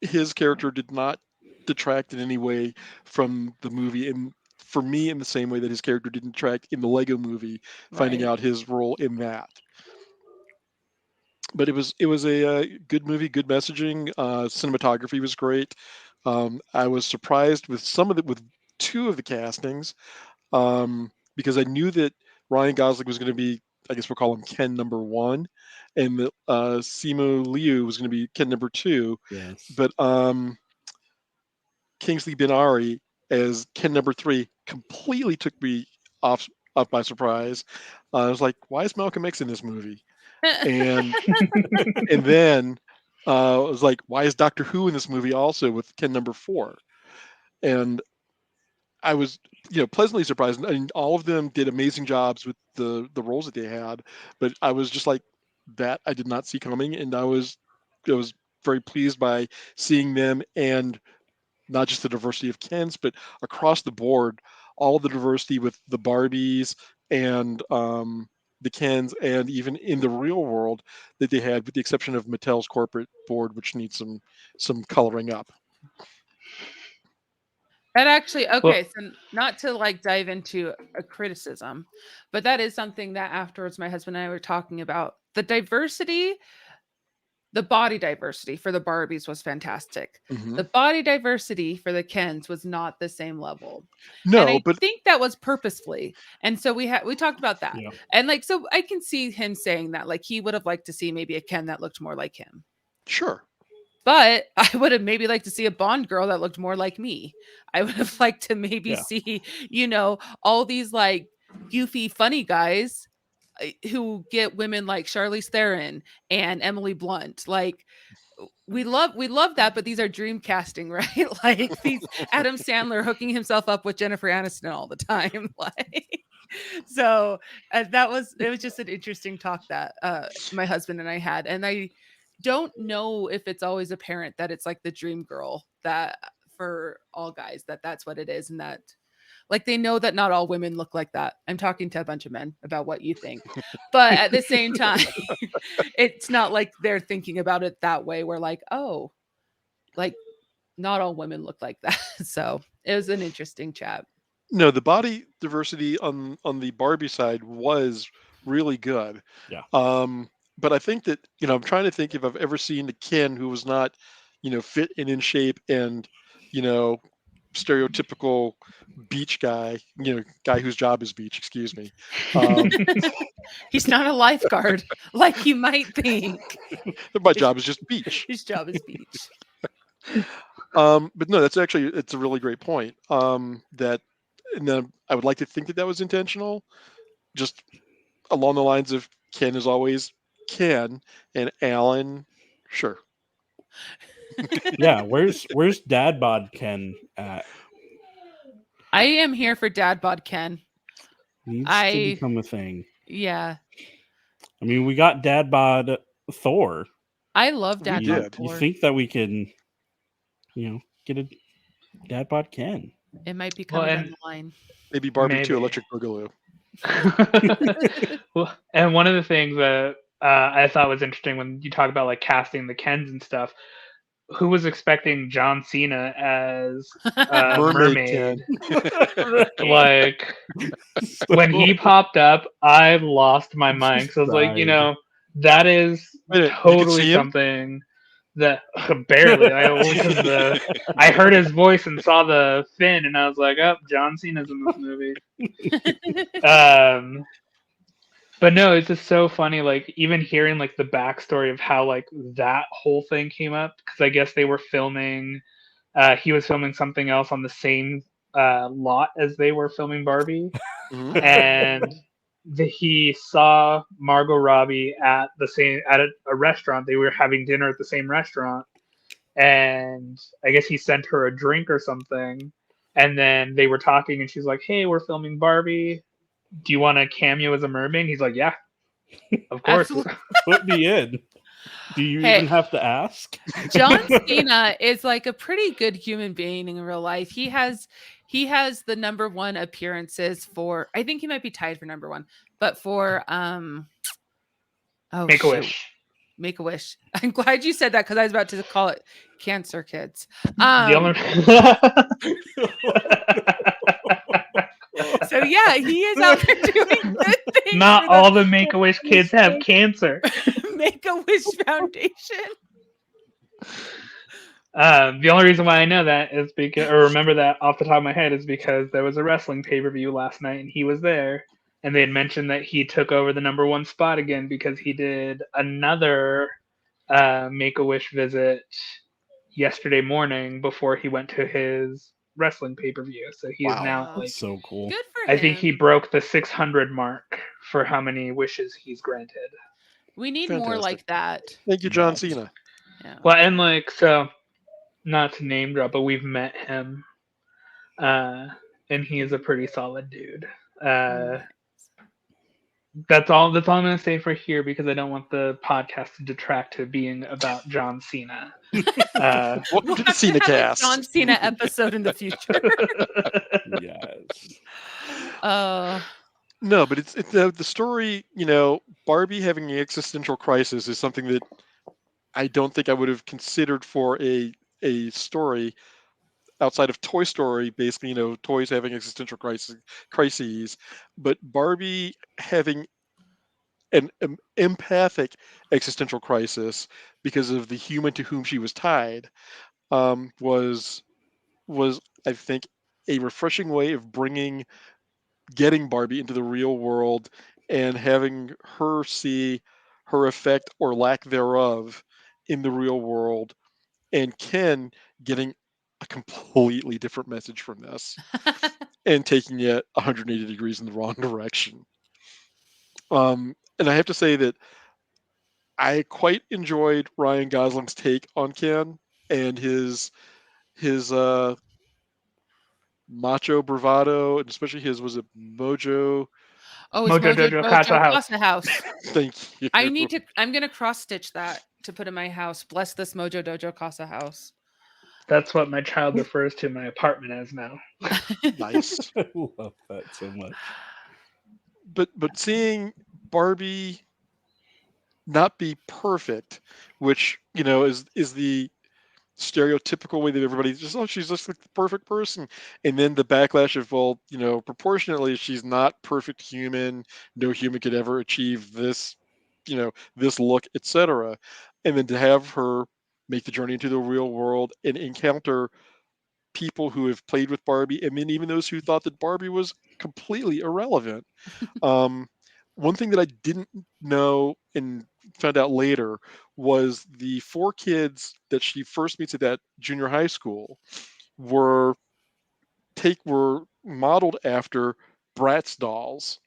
his character did not detract in any way from the movie, and for me, in the same way that his character didn't detract in the Lego movie, finding Right. out his role in that. But it was a good movie, good messaging. Cinematography was great. I was surprised with with two of the castings, because I knew that Ryan Gosling was going to be, I guess we'll call him Ken number one, and that Simu Liu was going to be Ken number two. yes. But Kingsley Ben-Ari as Ken number three completely took me off by surprise. I was like, why is Malcolm X in this movie? And and then I was like, why is Doctor Who in this movie also with Ken number four? And I was, pleasantly surprised. I mean, all of them did amazing jobs with the roles that they had, but I was just like, that I did not see coming, and I was very pleased by seeing them, and not just the diversity of Kens, but across the board, all the diversity with the Barbies and the Kens, and even in the real world that they had, with the exception of Mattel's corporate board, which needs some coloring up. That actually, Well, okay, so not to like dive into a criticism, but that is something that afterwards my husband and I were talking about. The body diversity for the Barbies was fantastic. Hmm. The body diversity for the Kens was not the same level. And No, I but think that was purposefully. And so we talked about that. Yeah, And like so I can see him saying that like he would have liked to see maybe a Ken that looked more like him. sure. But I would have maybe liked to see a Bond girl that looked more like me. I would have liked to maybe yeah. see, all these like goofy, funny guys who get women like Charlize Theron and Emily Blunt. Like we love that, but these are dream casting, right? Like these Adam Sandler hooking himself up with Jennifer Aniston all the time. Like so it was just an interesting talk that my husband and I had, and I don't know if it's always apparent that it's like the dream girl that for all guys that's what it is, and that like they know that not all women look like that. I'm talking to a bunch of men about what you think, but at the same time it's not like they're thinking about it that way. We're like, oh, like not all women look like that. So it was an interesting chat. No, the body diversity on the Barbie side was really good. Yeah. But I think that, I'm trying to think if I've ever seen a Ken who was not, fit and in shape, and, you know, stereotypical beach guy, guy whose job is beach, excuse me. Um, He's not a lifeguard like you might think. my job is just beach. His job is beach. But no, it's a really great point. And then I would like to think that that was intentional, just along the lines of Ken is always Ken, and Alan, sure. Yeah, where's Dad Bod Ken at? I am here for Dad Bod Ken. Needs to I become a thing. yeah. I mean, we got Dad Bod Thor. I love We Dad Bod did. You Thor. think that we can, get a Dad Bod Ken? It might be Well, coming down and the line. Maybe Barbie 2 maybe. Electric Boogaloo. Well, and one of the things that I thought was interesting when you talk about like casting the Kens and stuff. Who was expecting John Cena as Mermaid mermaid? Right. Like when he So popped up, I lost my mind because I was like, died. that is Wait a minute, you could totally see him? something that barely because I heard his voice and saw the fin, and I was like, oh, John Cena's in this movie. Um, but no, it's just so funny. Like even hearing like the backstory of how like that whole thing came up because I guess they were filming. He was filming something else on the same lot as they were filming Barbie, Mhm. and he saw Margot Robbie at a restaurant. They were having dinner at the same restaurant, and I guess he sent her a drink or something. And then they were talking, and she's like, "Hey, we're filming Barbie. Do you want a cameo as a mermaid?" He's like, "Yeah, of course." Absolutely. Put me in. Do you Hey. even have to ask? John Cena is like a pretty good human being in real life. He has the number one appearances for, I think he might be tied for number one, but for oh Make a shoot. wish. Make a wish. I'm glad you said that because I was about to call it Cancer Kids. The only... So yeah, he is out there doing good things. Not all the Make-A-Wish kids have cancer. Make-A-Wish Foundation. The only reason why I know that is because, or remember that off the top of my head, is because there was a wrestling pay-per-view last night and he was there, and they had mentioned that he took over the number one spot again because he did another Make-A-Wish visit yesterday morning before he went to his wrestling pay-per-view. So he is Wow. now Wow. like, So cool. Good for him. I think he broke the 600 mark for how many wishes he's granted. We need more Fantastic. like that. Thank you, John Yes. Cena. Yeah. Well, and like, so not to name drop, but we've met him, and he is a pretty solid dude. That's all I'm gonna say for here because I don't want the podcast to detract to being about John Cena. Welcome We'll to the have Cena to have a cast. John Cena episode in the future. Yes. No, but it's the story. Barbie having an existential crisis is something that I don't think I would have considered for a story outside of Toy Story. Basically, toys having existential crises, but Barbie having an empathic existential crisis because of the human to whom she was tied was I think a refreshing way of getting Barbie into the real world and having her see her effect or lack thereof in the real world, and Ken getting a completely different message from this and taking it 180 degrees in the wrong direction. And I have to say that I quite enjoyed Ryan Gosling's take on Ken and his macho bravado, and especially his, was it Mojo? Oh, it's Mojo Mojo Dojo Dojo Casa House. Casa House. Thank you. I'm gonna cross stitch that to put in my house. Bless this Mojo Dojo Casa House. That's what my child refers to my apartment as now. Nice. I love that so much. But seeing Barbie not be perfect, which is the stereotypical way that everybody just, oh, she's just like the perfect person, and then the backlash of, well, proportionately she's not perfect human, no human could ever achieve this, this look, etc. And then to have her make the journey into the real world and encounter people who have played with Barbie, and then even those who thought that Barbie was completely irrelevant. um, One thing that I didn't know and found out later was the four kids that she first meets at that junior high school were modeled after Bratz dolls,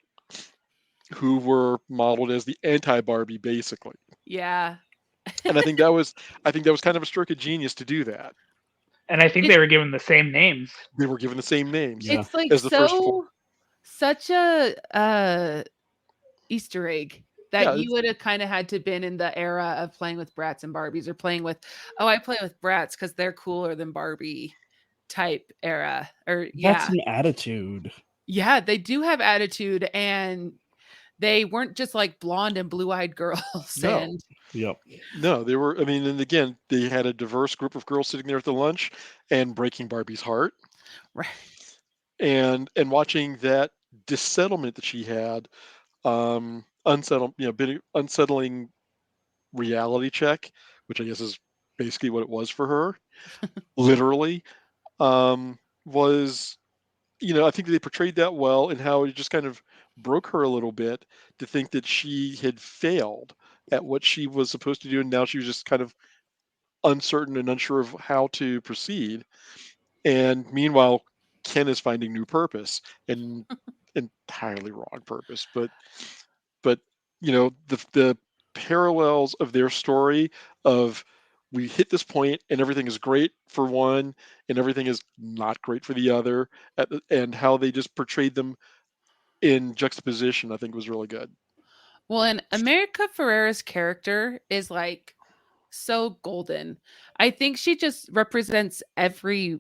who were modeled as the anti-Barbie, basically. Yeah. And I think that was kind of a stroke of genius to do that. And I think they were given the same names. They were given the same names Yeah. It's like as the first four. such a Easter egg that Yeah, you would have kind of had to been in the era of playing with Bratz and Barbies, or playing with, I play with Bratz because they're cooler than Barbie type era. Or That's an attitude. yeah, they do have attitude, and They weren't just like blonde and blue-eyed girls No, and Yep. no, they were. I mean, and again, they had a diverse group of girls sitting there at the lunch and breaking Barbie's heart, right. and watching that dissettlement that she had, unsettled, bit unsettling reality check, which I guess is basically what it was for her, literally, was, I think they portrayed that well, and how it just kind of broke her a little bit to think that she had failed at what she was supposed to do, and now she was just kind of uncertain and unsure of how to proceed. And meanwhile, Ken is finding new purpose, and entirely wrong purpose, but the parallels of their story of, we hit this point and everything is great for one and everything is not great for the other, and how they just portrayed them in juxtaposition, I think was really good. Well, and America Ferrera's character is like so golden. I think she just represents every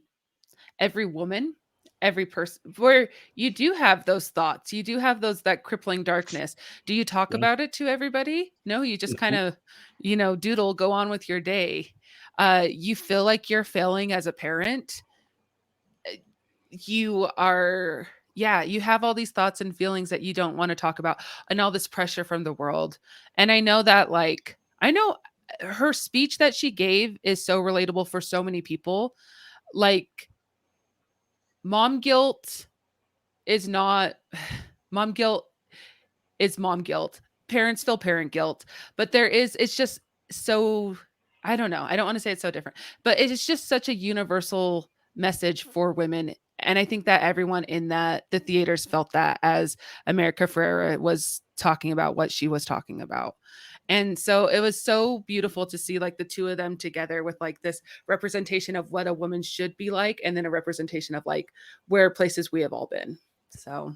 woman, every person where you do have those thoughts. You do have those that crippling darkness. Do you talk Yeah. about it to everybody? No, you just kind Nope. of, doodle, go on with your day. You feel like you're failing as a parent. You are, yeah, you have all these thoughts and feelings that you don't want to talk about, and all this pressure from the world. And I know that, like, I know her speech that she gave is so relatable for so many people. Like, mom guilt is not mom guilt is mom guilt. Parents feel parent guilt, but it's just so, I don't know. I don't want to say it's so different, but it is just such a universal message for women. And I think that everyone in the theaters felt that as America Ferrera was talking about what she was talking about. And so it was so beautiful to see like the two of them together with like this representation of what a woman should be like, and then a representation of like where places we have all been. So,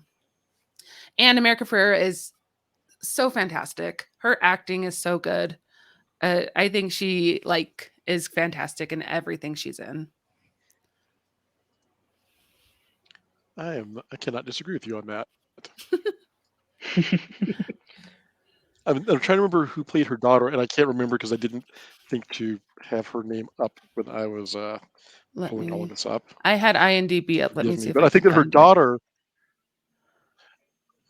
and America Ferrera is so fantastic. Her acting is so good. I think she like is fantastic in everything she's in. I cannot disagree with you on that. I'm trying to remember who played her daughter, and I can't remember because I didn't think to have her name up when I was Let pulling all of me. this up. I had IMDb So up. Let me forgive see me, if but I I think can that find it.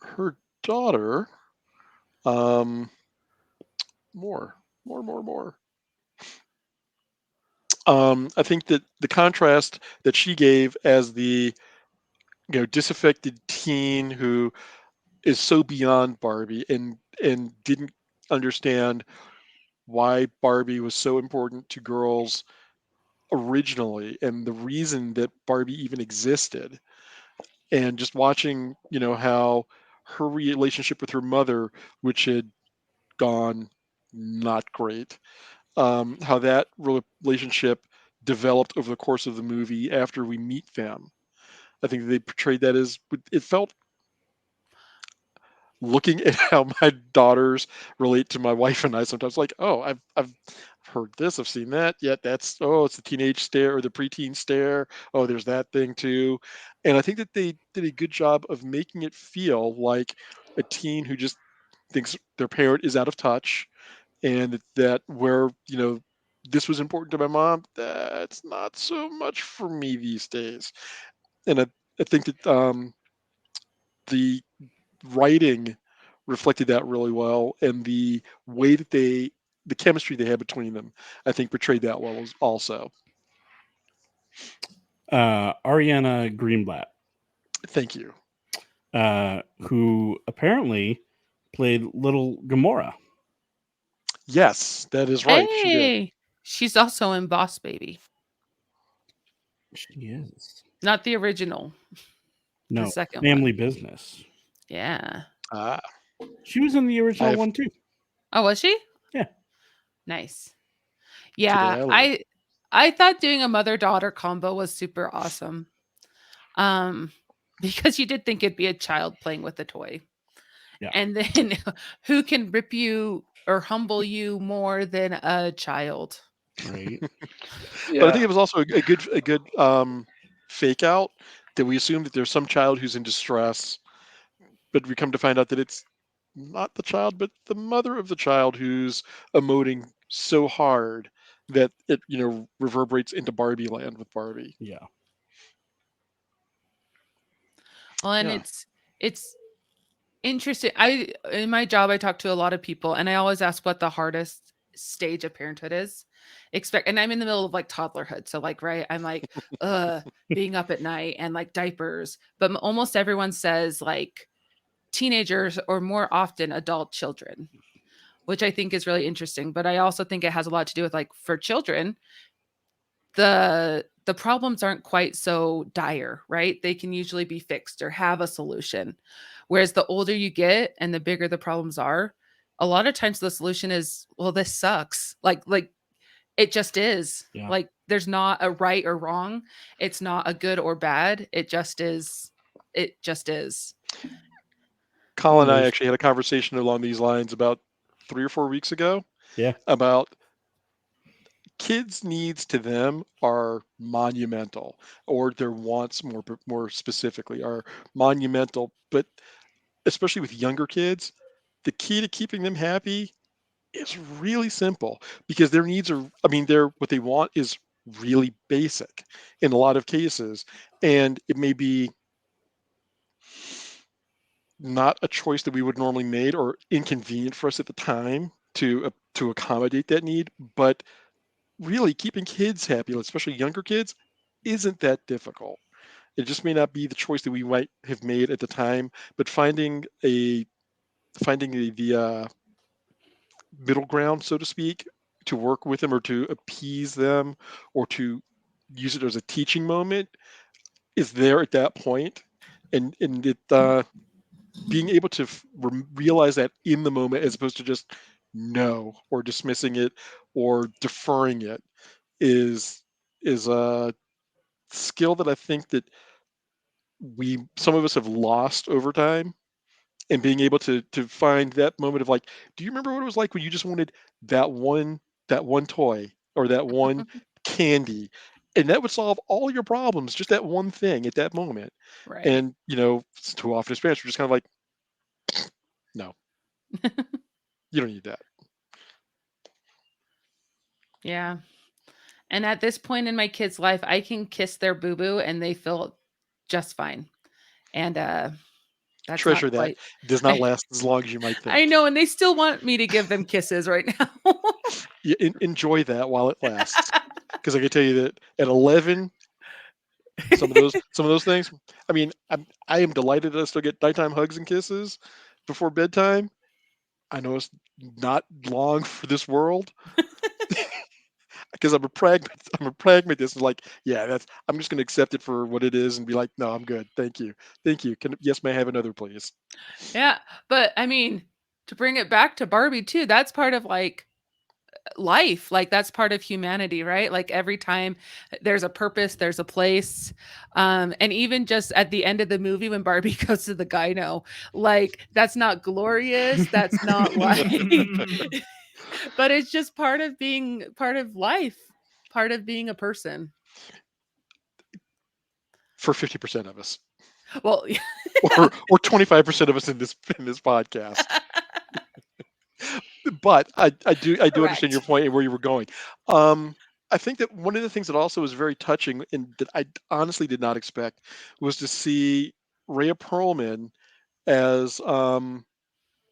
her daughter, um, more, more. I think that the contrast that she gave as the, disaffected teen who is so beyond Barbie, and didn't understand why Barbie was so important to girls originally, and the reason that Barbie even existed, and just watching, how her relationship with her mother, which had gone not great, how that relationship developed over the course of the movie after we meet them. I think they portrayed that as, it felt, looking at how my daughters relate to my wife and I sometimes, like, oh, I've heard this, I've seen that. Yet that's, oh, it's the teenage stare or the preteen stare. Oh, there's that thing too. And I think that they did a good job of making it feel like a teen who just thinks their parent is out of touch, and that where, this was important to my mom, that's not so much for me these days. And I think that, the writing reflected that really well, and the way that the chemistry they had between them, I think portrayed that well as also. Ariana Greenblatt, Thank you. who apparently played Little Gamora. Yes, that is right. She did. Hey, she's also in Boss Baby, She is. not the original, the No, second one. Family Business. Yeah. Ah, She was in the original I've one too. Oh, was she? Yeah. Nice. today Yeah, I learned. I thought doing a mother-daughter combo was super awesome. Um, because you did think it'd be a child playing with a toy. Yeah. And then who can rip you or humble you more than a child? Right. But I think Yeah. it was also a good fake out, that we assume that there's some child who's in distress, but we come to find out that it's not the child, but the mother of the child who's emoting so hard that it, reverberates into Barbie land with Barbie. Yeah. Well, and Yeah. it's interesting. I in my job I talk to a lot of people and I always ask what the hardest stage of parenthood is. Expect and I'm in the middle of like toddlerhood. So like right, I'm like being up at night and like diapers, but almost everyone says like teenagers or more often adult children, which I think is really interesting, but I also think it has a lot to do with like for children, the problems aren't quite so dire, right? They can usually be fixed or have a solution. Whereas the older you get and the bigger the problems are, a lot of times the solution is, well, this sucks. Like it just is. Yeah. Like there's not a right or wrong. It's not a good or bad. It just is. It just is. Colin Well, and I there's actually had a conversation along these lines about 3 or 4 weeks ago yeah. about kids' needs to them are monumental, or their wants more specifically are monumental. But especially with younger kids, the key to keeping them happy is really simple because their needs are, I mean, they're what they want is really basic in a lot of cases, and it may be not a choice that we would normally made or inconvenient for us at the time to accommodate that need, but really keeping kids happy, especially younger kids, isn't that difficult. It just may not be the choice that we might have made at the time, but finding the middle ground, so to speak, to work with them or to appease them or to use it as a teaching moment is there at that point, and it being able to realize that in the moment as opposed to just no or dismissing it or deferring it is a skill that I think that we some of us have lost over time, and being able to find that moment of like, do you remember what it was like when you just wanted that one toy or that one candy, and that would solve all your problems, just that one thing at that moment. Right. And too often as parents we're just kind of like, no, you don't need that. Yeah. And at this point in my kid's life, I can kiss their boo boo and they feel just fine. And that's not Treasure that. quite It does not last as long as you might I think. know, and they still want me to give them kisses right now. Enjoy that while it lasts, because I can tell you that at 11, some of those things. I mean, I am delighted that I still get nighttime hugs and kisses before bedtime. I know it's not long for this world because I'm a pragmatist. Like, yeah, that's. I'm just going to accept it for what it is and be like, no, I'm good. Thank you, thank you. Yes, may I have another, please? Yeah, but I mean, to bring it back to Barbie too, that's part of like life. Like that's part of humanity, right? Like every time there's a purpose, there's a place. And even just at the end of the movie when Barbie goes to the gyno, like that's not glorious, that's not like but it's just part of being part of life, part of being a person. For 50% of us, Well, or 25% of us in this podcast. But I do understand your correct. point and where you were going. Um, I think that one of the things that also was very touching and that I honestly did not expect was to see Rhea Perlman as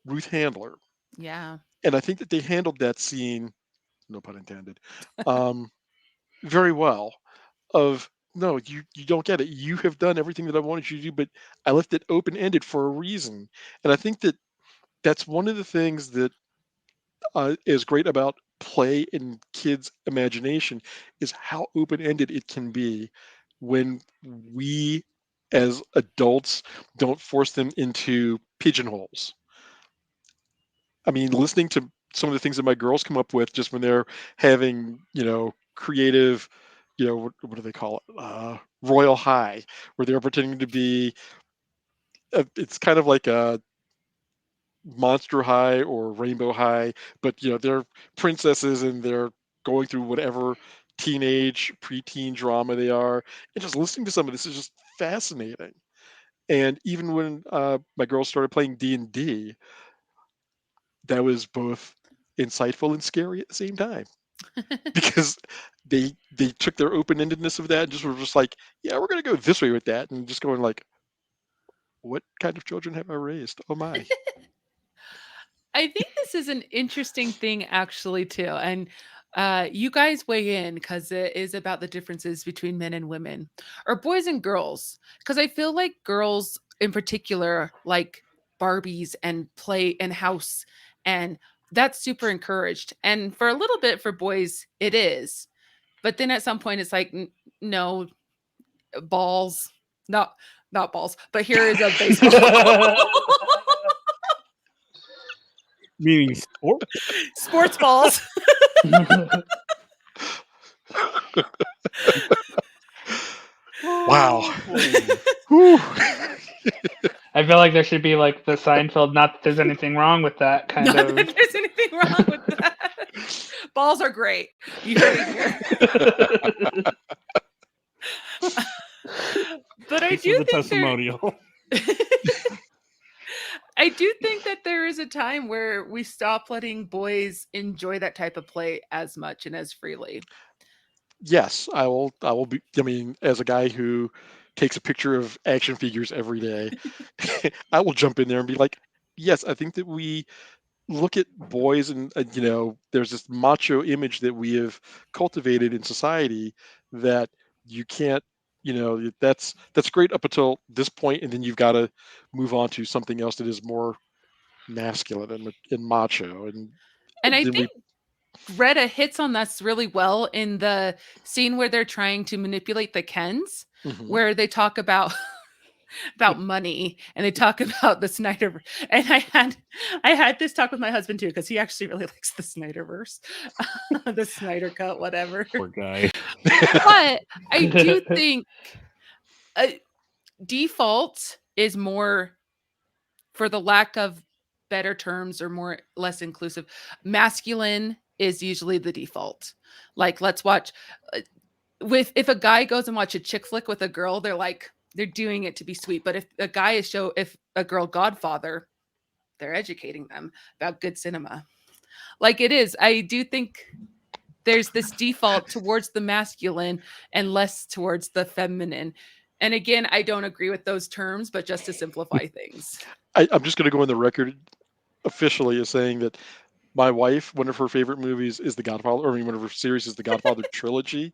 Ruth Handler, Yeah. and I think that they handled that scene, no pun intended, um, very well. Of no, you don't get it. You have done everything that I wanted you to do, but I left it open ended for a reason, and I think that that's one of the things that is great about play in kids' imagination is how open-ended it can be when we as adults don't force them into pigeonholes. I mean, listening to some of the things that my girls come up with just when they're having, creative, what do they call it? Royal high, where they're pretending to be, it's kind of like a Monster High or Rainbow High, but they're princesses and they're going through whatever teenage, preteen drama they are, and just listening to some of this is just fascinating. And even when my girls started playing D&D, that was both insightful and scary at the same time because they took their open-endedness of that and just were just like, yeah, we're going to go this way with that, and just going like, what kind of children have I raised? Oh my. I think this is an interesting thing actually too. And you guys weigh in because it is about the differences between men and women or boys and girls. Because I feel like girls in particular like Barbies and play and house, and that's super encouraged. And for a little bit for boys, it is. But then at some point it's like, no, balls, not not balls, but here is a baseball. Meaning sport. Sports balls. Wow. Oh. Whew. I feel like there should be like the Seinfeld, not that there's anything wrong with that kind Not of. that there's anything wrong with that. Balls are great. You heard it here. But I This is do the think testimonial. I do think that there is a time where we stop letting boys enjoy that type of play as much and as freely. Yes, I will. I will be. I mean, as a guy who takes a picture of action figures every day, I will jump in there and be like, yes, I think that we look at boys and there's this macho image that we have cultivated in society that you can't, that's great up until this point, and then you've got to move on to something else that is more masculine and macho, and And I then think we. Greta hits on this really well in the scene where they're trying to manipulate the Kens, Mhm. where they talk about money and they talk about the Snyder. And I had this talk with my husband too because he actually really likes the Snyderverse, the Snyder Cut, whatever. Poor guy. But I do think default is more, for the lack of better terms or more less inclusive, masculine is usually the default. Like, let's watch with if a guy goes and watch a chick flick with a girl, they're doing it to be sweet. But if a girl godfather, they're educating them about good cinema. Like it is. I do think there's this default towards the masculine and less towards the feminine. And again, I don't agree with those terms, but just to simplify things. I'm just going to go on the record officially as saying that my wife, one of her favorite movies is The Godfather, or I mean, one of her series is The Godfather trilogy.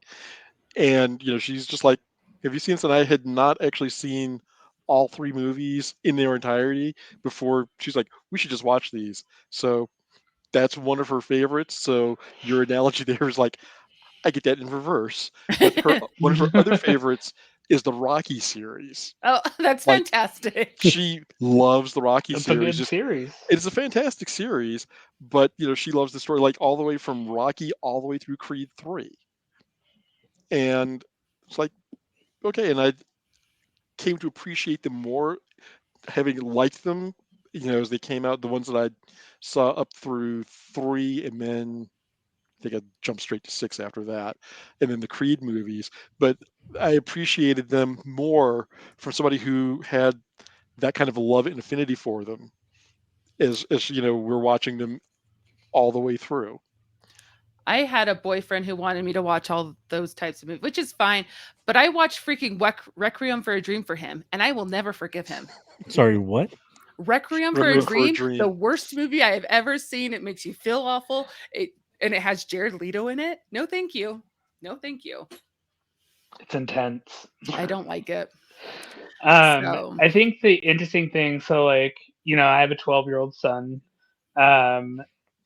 And, she's just like, have you seen this? And I had not actually seen all three movies in their entirety before she's like, we should just watch these. So that's one of her favorites. So your analogy there is like, I get that in reverse. But one of her other favorites is the Rocky series. Oh, that's Like, fantastic. she loves the Rocky It's a series. good series. It's a fantastic series, but she loves the story like all the way from Rocky all the way through Creed 3. And it's like, okay, and I came to appreciate them more having liked them, as they came out, the ones that I saw up through 3, and then I think I jumped straight to 6 after that, and then the Creed movies. But I appreciated them more from somebody who had that kind of love and affinity for them as we're watching them all the way through. I had a boyfriend who wanted me to watch all those types of movies, which is fine. But I watched freaking Requiem for a Dream for him, and I will never forgive him. Sorry, what? Requiem for a Requiem for a Dream, Dream. the worst movie I have ever seen. It makes you feel awful. And it has Jared Leto in it. No, thank you. No, thank you. It's intense. I don't like it. So. I think the interesting thing, so like, I have a 12-year-old son.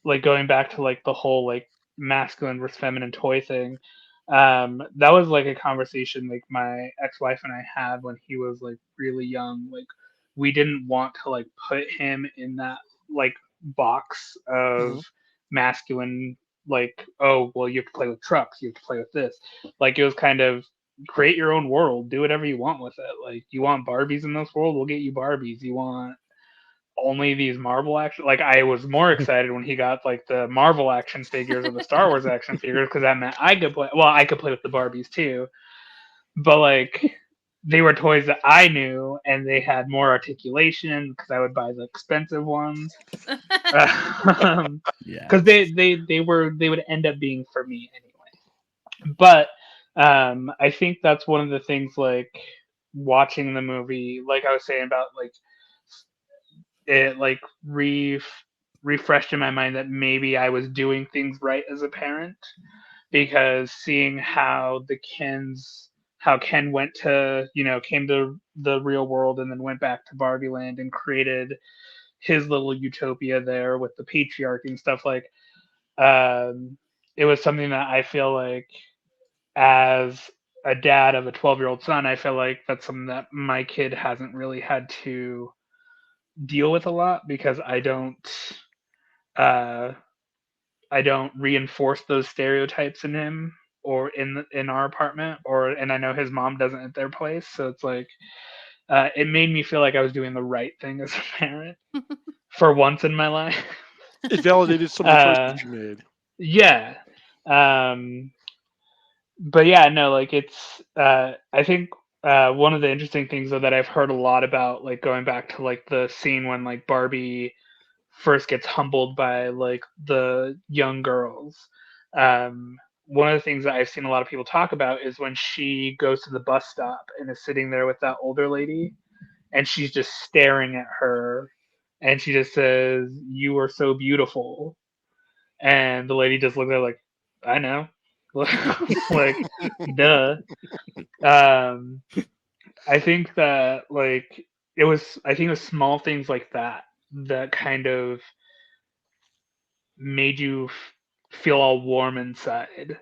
Like going back to like the whole like masculine versus feminine toy thing. That was like a conversation like my ex-wife and I had when he was like really young. Like we didn't want to like put him in that like box of Mhm. masculine, like, oh well, you have to play with trucks, you have to play with this. Like it was kind of create your own world, do whatever you want with it. Like you want Barbies in this world, we'll get you Barbies. You want only these Marvel action, like I was more excited when he got like the Marvel action figures or the Star Wars action figures because that meant I could play with the Barbies too. But like they were toys that I knew, and they had more articulation because I would buy the expensive ones. Yeah. Because they would end up being for me anyway. But I think that's one of the things, like watching the movie, like I was saying about like it, like refreshed in my mind that maybe I was doing things right as a parent, because seeing how how Ken went to, came to the real world and then went back to Barbie Land and created his little utopia there with the patriarchy and stuff, like it was something that I feel like, as a dad of a 12-year-old son, I feel like that's something that my kid hasn't really had to deal with a lot, because uh I don't reinforce those stereotypes in him, or in our apartment, and I know his mom doesn't at their place, so it's like it made me feel like I was doing the right thing as a parent for once in my life. It validated some of the uh choices you made. yeah. um but yeah, no, like it's I think one of the interesting things though that I've heard a lot about, like going back to like the scene when like Barbie first gets humbled by like the young girls. Um, One of the things that I've seen a lot of people talk about is when she goes to the bus stop and is sitting there with that older lady, and she's just staring at her, and she just says, "You are so beautiful," and the lady just looks at her like, "I know," like, duh. Um, I think that like I think it was small things like that that kind of made you feel all warm inside.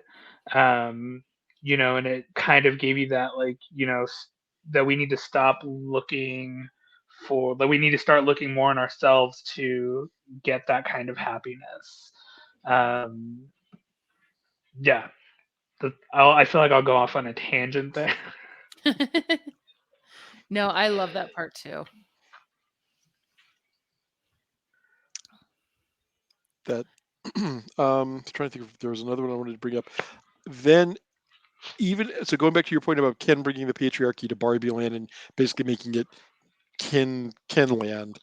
um and it kind of gave you that, like, that we need to stop looking that we need to start looking more in ourselves to get that kind of happiness. um yeah, I feel like I'll go off on a tangent there. No, I love that part too. That trying to think if there was another one I wanted to bring up. Then even so, going back to your point about Ken bringing the patriarchy to Barbie Land and basically making it Ken Land,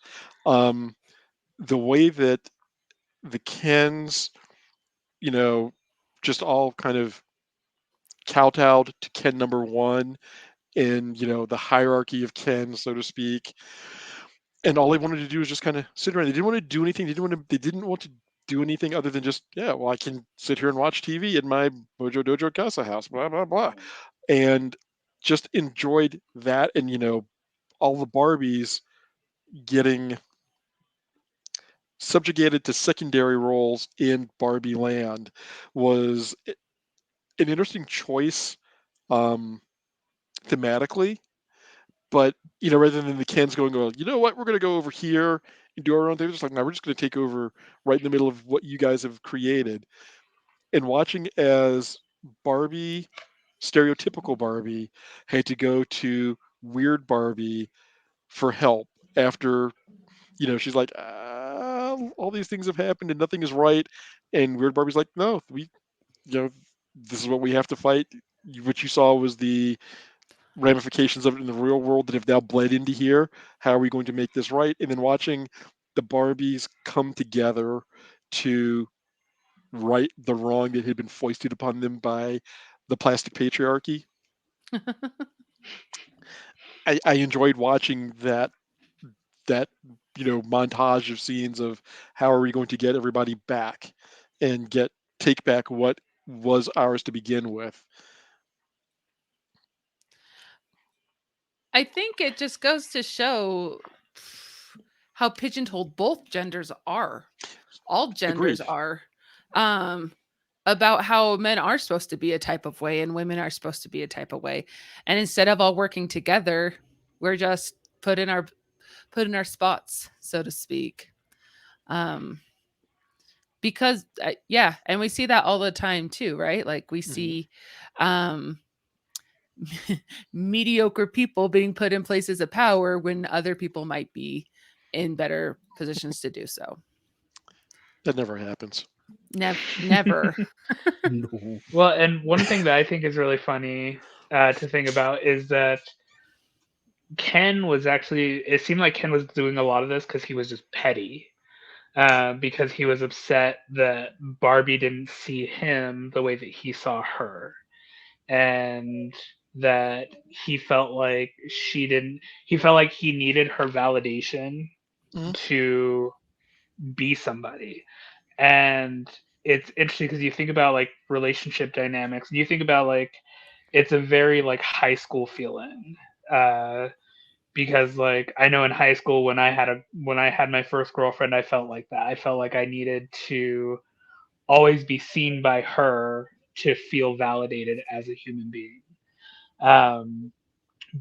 um, the way that the Kens, you know, just all kind of kowtowed to Ken number one, and the hierarchy of Ken, so to speak. And all they wanted to do was just kind of sit around. They didn't want to do anything. They didn't want to do anything other than just, yeah, well, I can sit here and watch TV in my Mojo Dojo Casa house, blah blah blah, and just enjoyed that. And all the Barbies getting subjugated to secondary roles in Barbie Land was an interesting choice, um, thematically. But rather than the Kens going, well, you know what, we're going to go over here and do our own thing. They're just like, no, we're just going to take over right in the middle of what you guys have created. And watching as Barbie, stereotypical Barbie, had to go to weird Barbie for help after she's like, all these things have happened and nothing is right. And weird Barbie's like, no, this is what we have to fight. What you saw was the ramifications of it in the real world that have now bled into here. How are we going to make this right? And then watching the Barbies come together to right the wrong that had been foisted upon them by the plastic patriarchy. I enjoyed watching that montage of scenes of how are we going to get everybody back and take back what was ours to begin with. I think it just goes to show how pigeonholed both genders are. All genders Agreed. are. Um, about how men are supposed to be a type of way and women are supposed to be a type of way. And instead of all working together, we're just put in our spots, so to speak. Um, because yeah, and we see that all the time too, right? Like we Mhm. see um mediocre people being put in places of power when other people might be in better positions to do so. That never happens. Never. No. Well, and one thing that I think is really funny to think about is that Ken was actually, it seemed like Ken was doing a lot of this because he was just petty. Because he was upset that Barbie didn't see him the way that he saw her. And that he felt like she didn't, he felt like he needed her validation Mhm. to be somebody. And it's interesting because you think about like relationship dynamics, and you think about like it's a very like high school feeling. Uh, because like I know in high school when I had my first girlfriend, I felt like that. I felt like I needed to always be seen by her to feel validated as a human being. Um,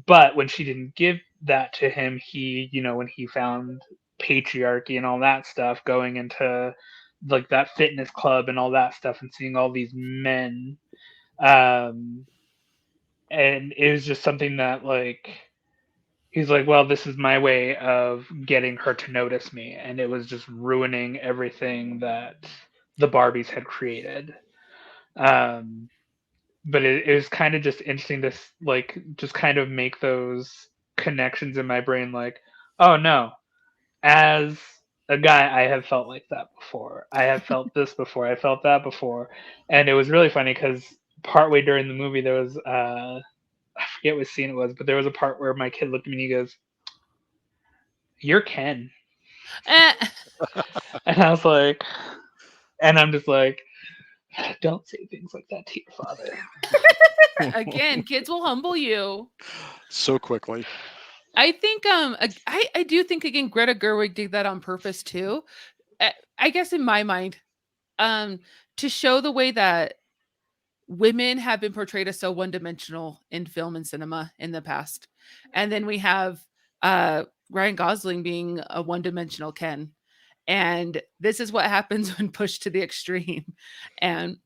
but when she didn't give that to him, he, you know, when he found patriarchy and all that stuff, going into like that fitness club and all that stuff, and seeing all these men, um, and it was just something that like he's like, well, this is my way of getting her to notice me, and it was just ruining everything that the Barbies had created. Um, but it was kind of just interesting to like just kind of make those connections in my brain, like, oh no, as a guy, I have felt like that before. I have felt this before. I felt that before, and it was really funny because partway during the movie there was I forget what scene it was, but there was a part where my kid looked at me and he goes, "You're Ken," Eh. and I was like, and I'm just like, don't say things like that to your father. Again, kids will humble you. So quickly. I think I do think again Greta Gerwig did that on purpose too. I guess in my mind, um, to show the way that women have been portrayed as so one-dimensional in film and cinema in the past. And then we have Ryan Gosling being a one-dimensional Ken. And this is what happens when pushed to the extreme. And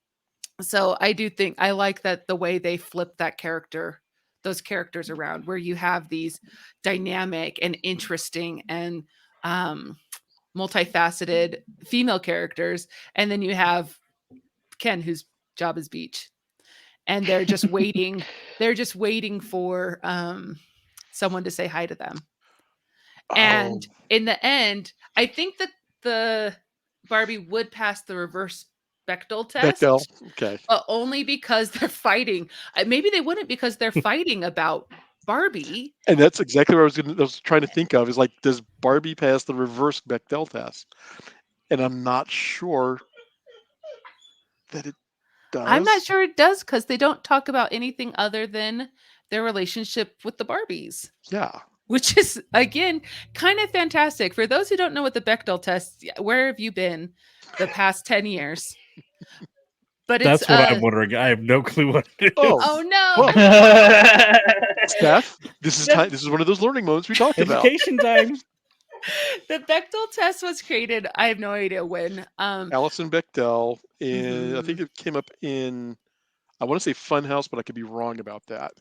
so I do think I like that the way they flip that character, those characters around, where you have these dynamic and interesting and um multifaceted female characters, and then you have Ken whose job is beach, and they're just waiting for someone to say hi to them. Oh, And in the end, I think that the Barbie would pass the reverse Bechdel Bechdel. test, Okay. but only because they're fighting. Maybe they wouldn't, because they're fighting about Barbie. And that's exactly what I was trying to think of, is like, does Barbie pass the reverse Bechdel test? And I'm not sure that it I'm not does. sure it does, because they don't talk about anything other than their relationship with the Barbies, Yeah. which is again kind of fantastic. For those who don't know what the Bechdel test, where have you been the past 10 years? But it's That's what I'm wondering. I have no clue what it Oh, is. oh no. well, Steph, the, this is one of those learning moments we talked about. Education time. the Bechdel test was created, I have no idea when. Alison Bechdel, and I think Mhm. it came up in, I want to say Funhouse, but I could be wrong about that.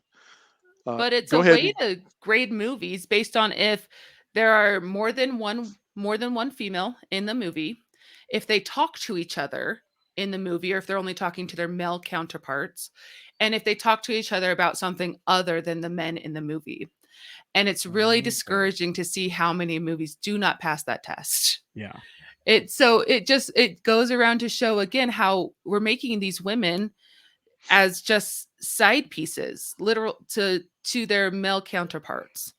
But it's Go a ahead way and to grade movies based on if there are more than one female in the movie, if they talk to each other in the movie, or if they're only talking to their male counterparts, and if they talk to each other about something other than the men in the movie. And it's really Okay. discouraging to see how many movies do not pass that test. Yeah. It goes around to show again how we're making these women as just side pieces, literal to their male counterparts.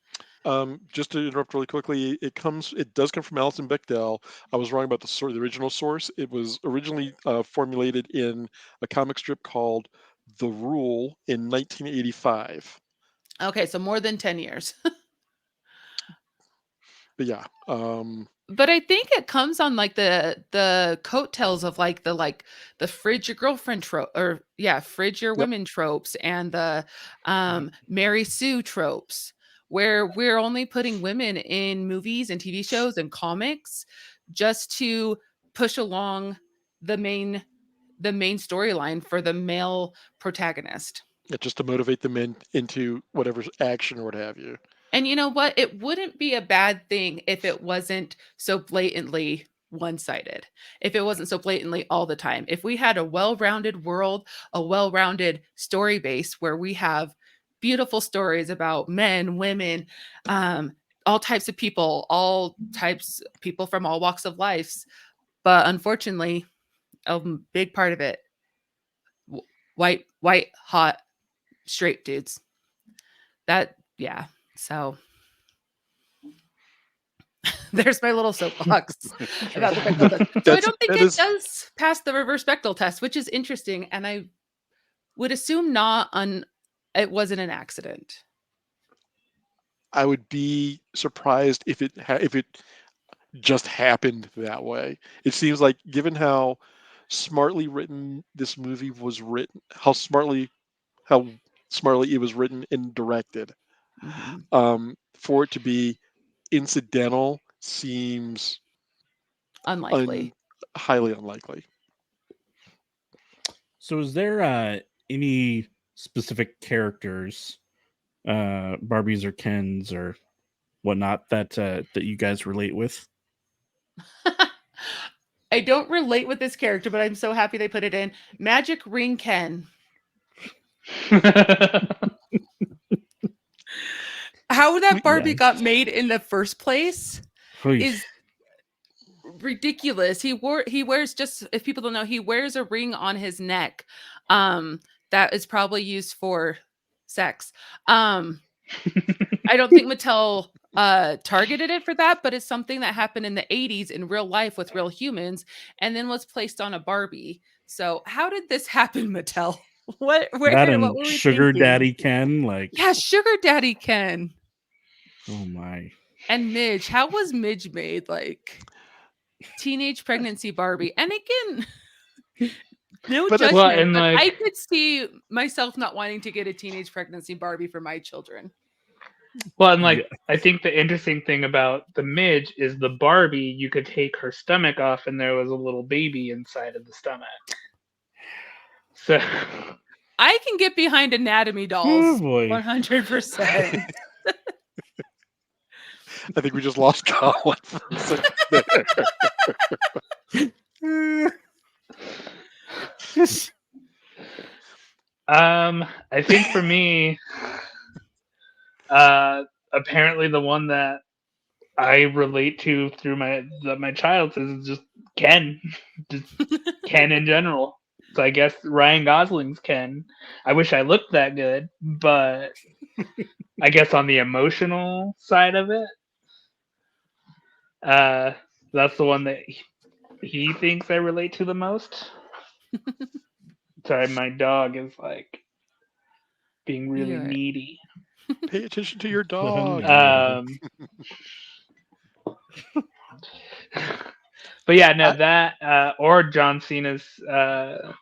just to interrupt really quickly, it does come from Alison Bechdel. I was wrong about the original source. It was originally formulated in a comic strip called The Rule in 1985. Okay, so more than 10 years. But yeah, But I think it comes on like the coattails of like the fridge your girlfriend trope, or yeah, fridge your yep. women tropes, and the Mary Sue tropes, where we're only putting women in movies and TV shows and comics just to push along the main the main storyline for the male protagonist. Just to motivate them into whatever action or what have you. And you know what? It wouldn't be a bad thing if it wasn't so blatantly one-sided. If it wasn't so blatantly all the time. If we had a well-rounded world, a well-rounded story base where we have beautiful stories about men, women, all types of people, people from all walks of life. But unfortunately, a big part of it, white, hot, straight dudes. That, yeah. So there's my little soapbox about the Bechdel test. So I don't think it does pass the reverse Bechdel test, which is interesting. And I would assume it wasn't an accident. I would be surprised if it just happened that way. It seems like, given how smartly written this movie was written, how smartly it was written and directed, for it to be incidental seems unlikely. Highly unlikely. So is there any specific characters, Barbies or Kens or whatnot, that you guys relate with? I don't relate with this character, but I'm so happy they put it in. Magic Ring Ken. How that Barbie got made in the first place is ridiculous. He wears, just if people don't know, he wears a ring on his neck that is probably used for sex. I don't think Mattel targeted it for that, but it's something that happened in the 80s in real life with real humans and then was placed on a Barbie. So how did this happen, Mattel? What were we Sugar thinking? Daddy Ken? Yeah, Sugar Daddy Ken. Oh my. And Midge, how was Midge made? Teenage pregnancy Barbie. And again, no judgment, but I could see myself not wanting to get a teenage pregnancy Barbie for my children. Well, and I think the interesting thing about the Midge is the Barbie, you could take her stomach off and there was a little baby inside of the stomach. So I can get behind anatomy dolls 100%. I think we just lost Collin for a second there. I think for me, apparently the one that I relate to through my childhood is just Ken, just Ken in general. So I guess Ryan Gosling's Ken. I wish I looked that good, but I guess on the emotional side of it, that's the one that he thinks I relate to the most. Sorry, my dog is being really needy. Pay attention to your dog. But yeah, no, that or John Cena's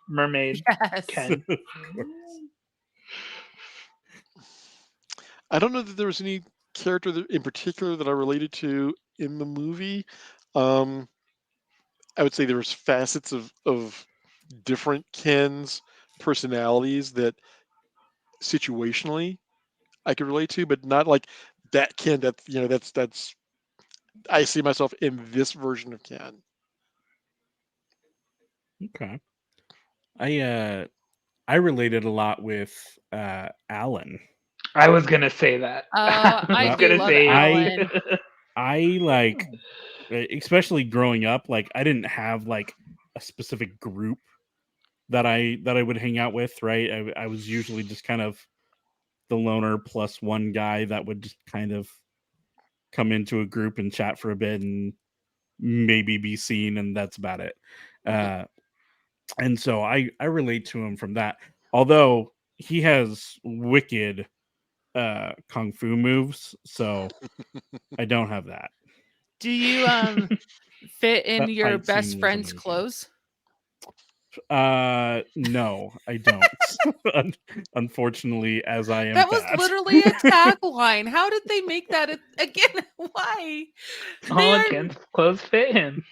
mermaid Ken. I don't know that there was any character in particular that I related to in the movie. I would say there was facets of different Ken's personalities that situationally I could relate to, but not like that Ken. That's I see myself in this version of Ken. Okay. I related a lot with Alan. I was gonna say that. I do love Alan. I especially growing up, I didn't have a specific group that I would hang out with, right? I was usually just kind of the loner plus one guy that would just kind of come into a group and chat for a bit and maybe be seen, and that's about it. And so I relate to him from that. Although he has wicked kung fu moves, so I don't have that. Do you fit in your best friend's clothes? No, I don't. Unfortunately, as I am. That was literally a tagline. How did they make that again? Why? All Ken's clothes fit him.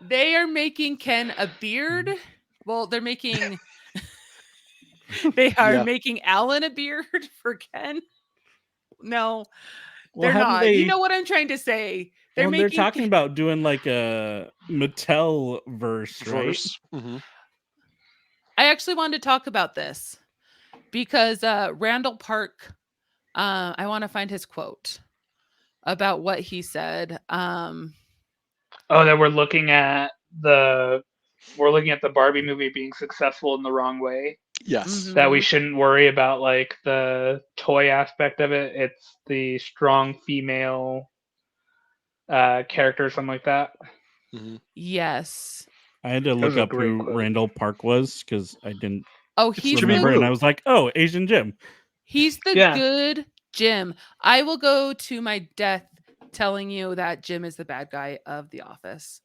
They are making Ken a beard. Well, they're making making Alan a beard for Ken. No, they're not. You know what I'm trying to say. They're talking about doing a Mattel verse, right? Mm-hmm. I actually wanted to talk about this because Randall Park, I want to find his quote about what he said. Oh, that the we're looking at the Barbie movie being successful in the wrong way. Yes. That we Mhm. shouldn't worry about like the toy aspect of it. It's the strong female character, or something like that. Hmm. Yes. I had to It was look a up great who quote. Randall Park was because I didn't Oh, It's he's Jimmy the remember, and I Woo. was like, "Oh, Asian Jim." he's the Yeah. good Jim. I will go to my death telling you that Jim is the bad guy of The Office.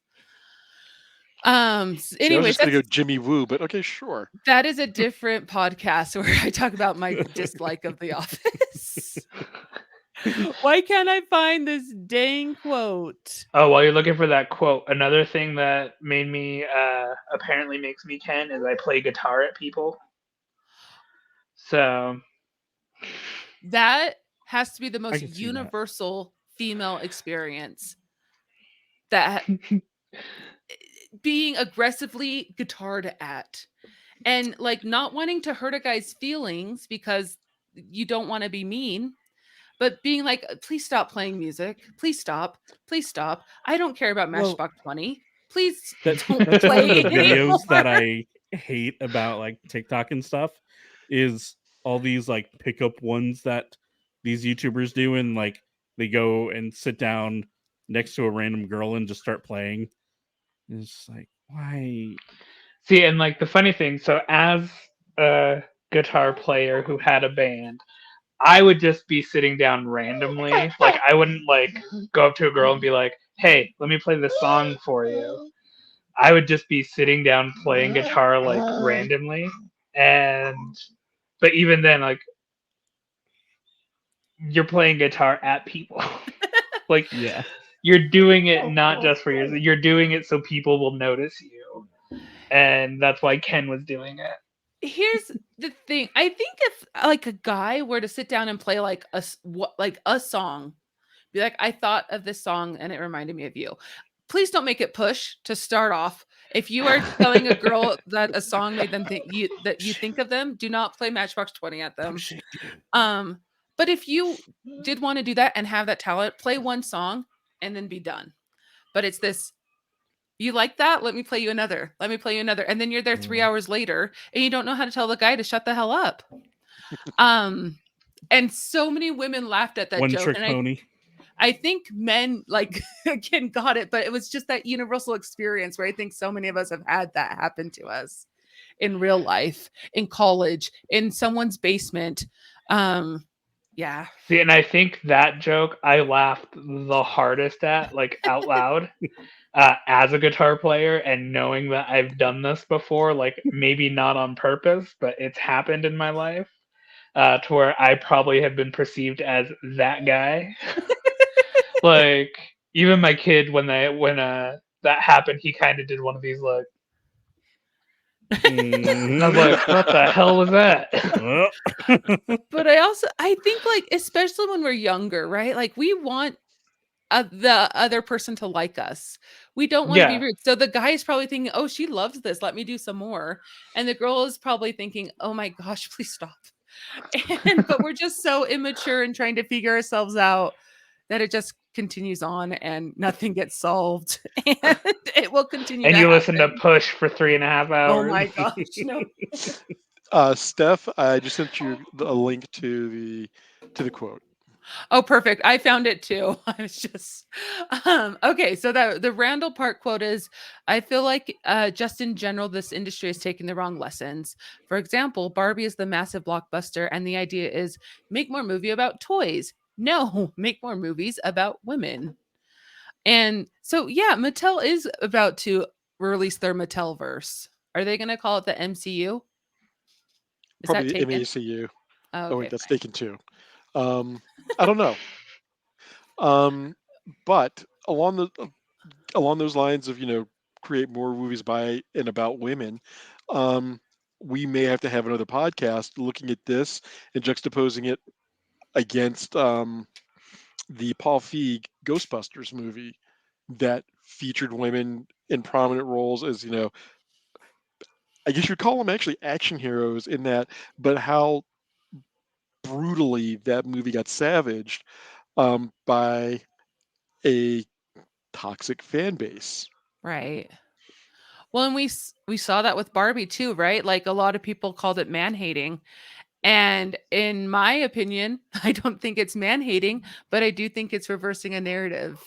See, I was Anyways, just gonna go Jimmy Woo, but okay, sure. that is a different podcast where I talk about my dislike of The Office. Why can't I find this dang quote? Oh, while you're looking for that quote, another thing that made me apparently makes me Ken is I play guitar at people. So That has to be the I most can see that. universal female experience. That being aggressively guitared at, and like not wanting to hurt a guy's feelings because you don't want to be mean, but being like, please stop playing music. Please stop. Please stop. I don't care about Well, Matchbox 20. Please that don't that's one of play the it videos that anymore. I hate about like TikTok and stuff is all these like pickup ones that these YouTubers do, and like they go and sit down next to a random girl and just start playing. And it's just like, why? see, and like the funny thing, so as a guitar player who had a band, I would just be sitting down randomly. Like I wouldn't like go up to a girl and be like, "Hey, let me play this song for you." I would just be sitting down playing guitar like randomly, and but even then, like you're playing guitar at people. Like Yeah. you're doing it not just for yours. You're doing it so people will notice you, and that's why Ken was doing it. Here's the thing. I think if like a guy were to sit down and play like like a song, be like, I thought of this song and it reminded me of you. Please don't make it push to start off. If you are telling a girl that a song made them think you think of them, do not play Matchbox 20 at them. Push it, dude. Um, but if you did want to do that and have that talent, play one song and then be done. But it's this, you like that? Let me play you another. Let me play you another. And then you're there 3 hours later and you don't know how to tell the guy to shut the hell up. Um, and so many women laughed at that One joke. trick And pony. I think men like again got it, but it was just that universal experience where I think so many of us have had that happen to us in real life, in college, in someone's basement. Yeah. See, and I think that joke I laughed the hardest at, like out loud, as a guitar player, and knowing that I've done this before, like maybe not on purpose, but it's happened in my life, to where I probably have been perceived as that guy. Like even my kid, when that happened, he kind of did one of these like, and I was like, what the hell was that? But I think like especially when we're younger, right? Like we want the other person to like us. We don't want to be Yeah. rude. So the guy is probably thinking, "Oh, she loves this. Let me do some more." And the girl is probably thinking, "Oh my gosh, please stop." And but we're just so immature and trying to figure ourselves out that it just continues on and nothing gets solved and it will continue And to you listen to happen. Push for 3.5 Oh hours. my gosh, no. Steph, I just sent you a link to the quote. Oh, perfect. I found it too. I was just okay. So the Randall Park quote is, I feel like just in general, this industry is taking the wrong lessons. For example, Barbie is the massive blockbuster, and the idea is make more movie about toys. No, make more movies about women. And so yeah, Mattel is about to release their Mattel verse. Are they gonna call it the MCU? Is that Probably the taken? MACU. Oh, Oh wait, okay, that's fine. taken too. I don't know. Um, but along those lines of create more movies by and about women, um, we may have to have another podcast looking at this and juxtaposing it against the Paul Feig Ghostbusters movie that featured women in prominent roles as I guess you'd call them actually action heroes in that, but how brutally that movie got savaged by a toxic fan base. Right. Well, and we saw that with Barbie too, right? Like a lot of people called it man hating. And in my opinion, I don't think it's man hating, but I do think it's reversing a narrative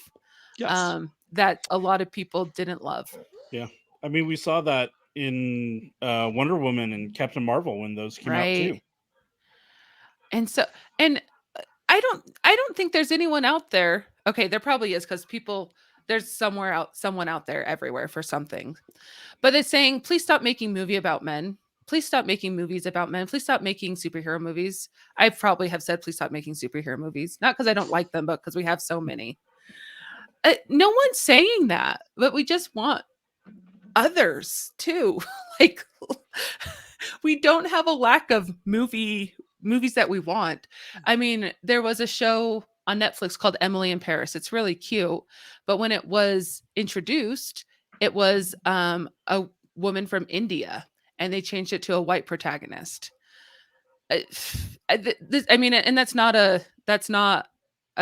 Yes. that a lot of people didn't love. Yeah. I mean, we saw that in Wonder Woman and Captain Marvel when those came out too. Right. And so, and I don't think there's anyone out there. Okay, there probably is because people there's someone out there everywhere for something. But it's saying, please stop making movie about men. Please stop making movies about men. Please stop making superhero movies. I probably have said, please stop making superhero movies. Not because I don't like them, but because we have so many. No one's saying that, but we just want others too. Like we don't have a lack of movies that we want. I mean, there was a show on Netflix called Emily in Paris. It's really cute, but when it was introduced, it was a woman from India, and they changed it to a white protagonist. I mean, and that's not a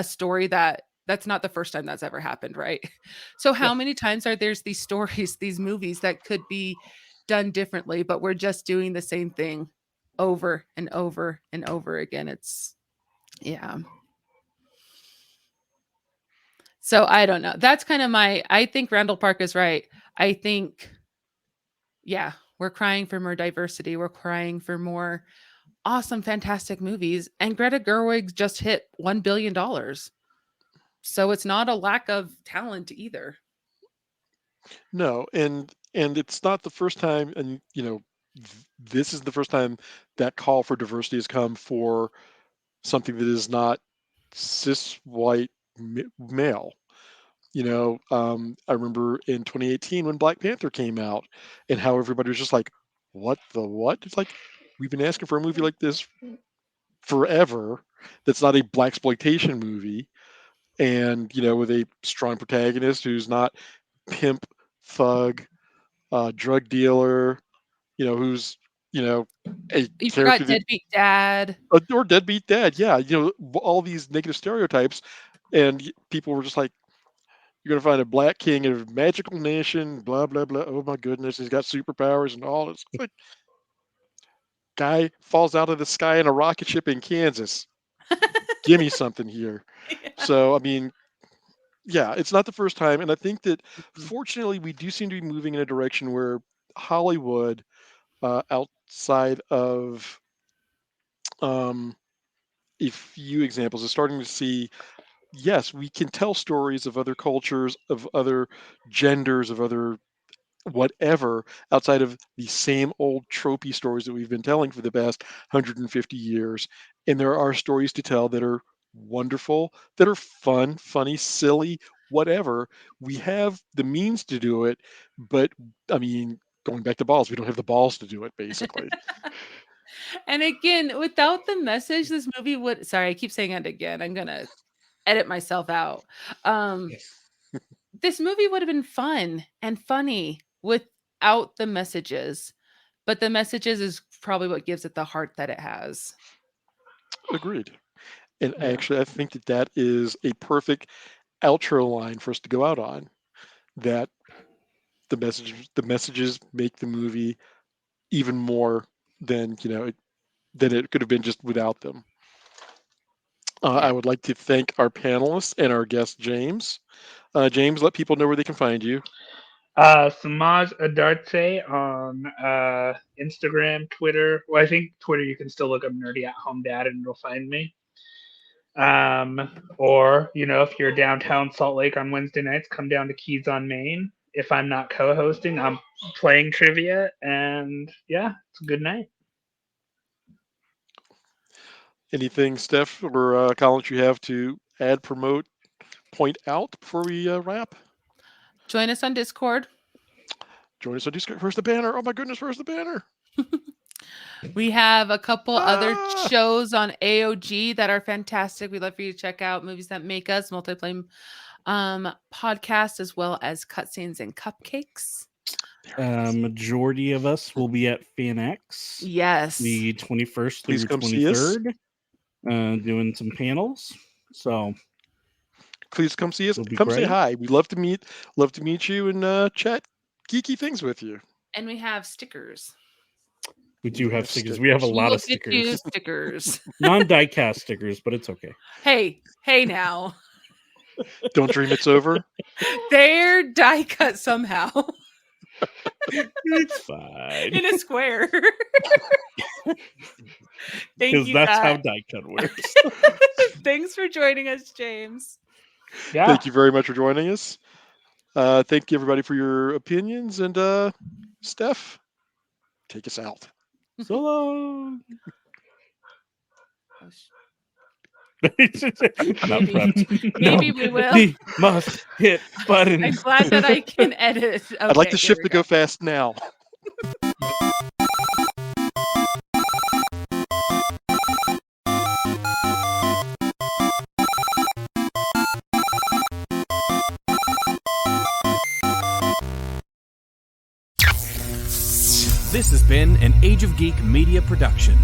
story that's not the first time that's ever happened, right? So Yeah. how many times are there's these stories, these movies that could be done differently, but we're just doing the same thing over and over and over again? It's yeah. So I don't know. That's kind of I think Randall Park is right. I think yeah, we're crying for more diversity. We're crying for more awesome, fantastic movies. And Greta Gerwig just hit $1 billion. So it's not a lack of talent either. No, and it's not the first time, and this is the first time that call for diversity has come for something that is not cis white male. I remember in 2018 when Black Panther came out, and how everybody was just like, "What the what?" It's like we've been asking for a movie like this forever. That's not a black exploitation movie, and with a strong protagonist who's not pimp, thug, drug dealer, who's a You character forgot that Deadbeat Dad. or deadbeat dad. Yeah, all these negative stereotypes, and people were just like, "You're gonna find a black king in a magical nation, blah blah blah. Oh my goodness, he's got superpowers and all this." It's like, guy falls out of the sky in a rocket ship in Kansas. Give me something here. Yeah. So I mean, yeah, it's not the first time, and I think that fortunately we do seem to be moving in a direction where Hollywood, outside of um, a few examples, is starting to see, yes, we can tell stories of other cultures, of other genders, of other whatever, outside of the same old tropey stories that we've been telling for the past 150 years. And there are stories to tell that are wonderful, that are fun, funny, silly, whatever. We have the means to do it, but I mean, going back to balls, we don't have the balls to do it, basically. And again, without the message, this movie would sorry, I keep saying it again. I'm gonna edit myself out. Um, this movie would have been fun and funny without the messages. But the messages is probably what gives it the heart that it has. Agreed. And Yeah. actually, I think that that is a perfect outro line for us to go out on. That the messages make the movie even more than than it could have been just without them. I Yeah. would like to thank our panelists and our guest James. James, let people know where they can find you. Samaj Adarte on Instagram, Twitter. Well, I think Twitter you can still look up Nerdy at Home Dad and you'll find me. Or if you're downtown Salt Lake on Wednesday nights, come down to Keys on Main. If I'm not co-hosting, I'm playing trivia, and yeah, it's a good night. Anything, Steph or Collin, you have to add, promote, point out before we wrap? Join us on Discord. Join us on Discord. Where's the banner? Oh my goodness, where's the banner? We have a couple other Ah! shows on AOG that are fantastic. We'd love for you to check out Movies That Make Us, multiplayer podcast, as well as cutscenes and cupcakes. Majority of us will be at FanX Yes. the 21st Please through come see us. 23rd. doing some panels. So Please come see us. It'll be Come say great. hi. We'd love to meet you and chat geeky things with you. And we have stickers. we do We have have stickers. We have a We lot will of get you stickers. stickers. Non-die-cast stickers, but it's okay. Hey now. Don't dream it's over. They're die cut somehow It's fine. in a square. Thank Because you. that's how guys. die-cut works. Thanks for joining us, James. Yeah. Thank you very much for joining us. Thank you everybody for your opinions, and Steph, take us out. So long. Oh, Not Maybe. prepped. Maybe No, we will. we must hit button. I'm glad that I can edit. I'd like Okay, the here ship we to go fast now. This has been an Age of Geek media production.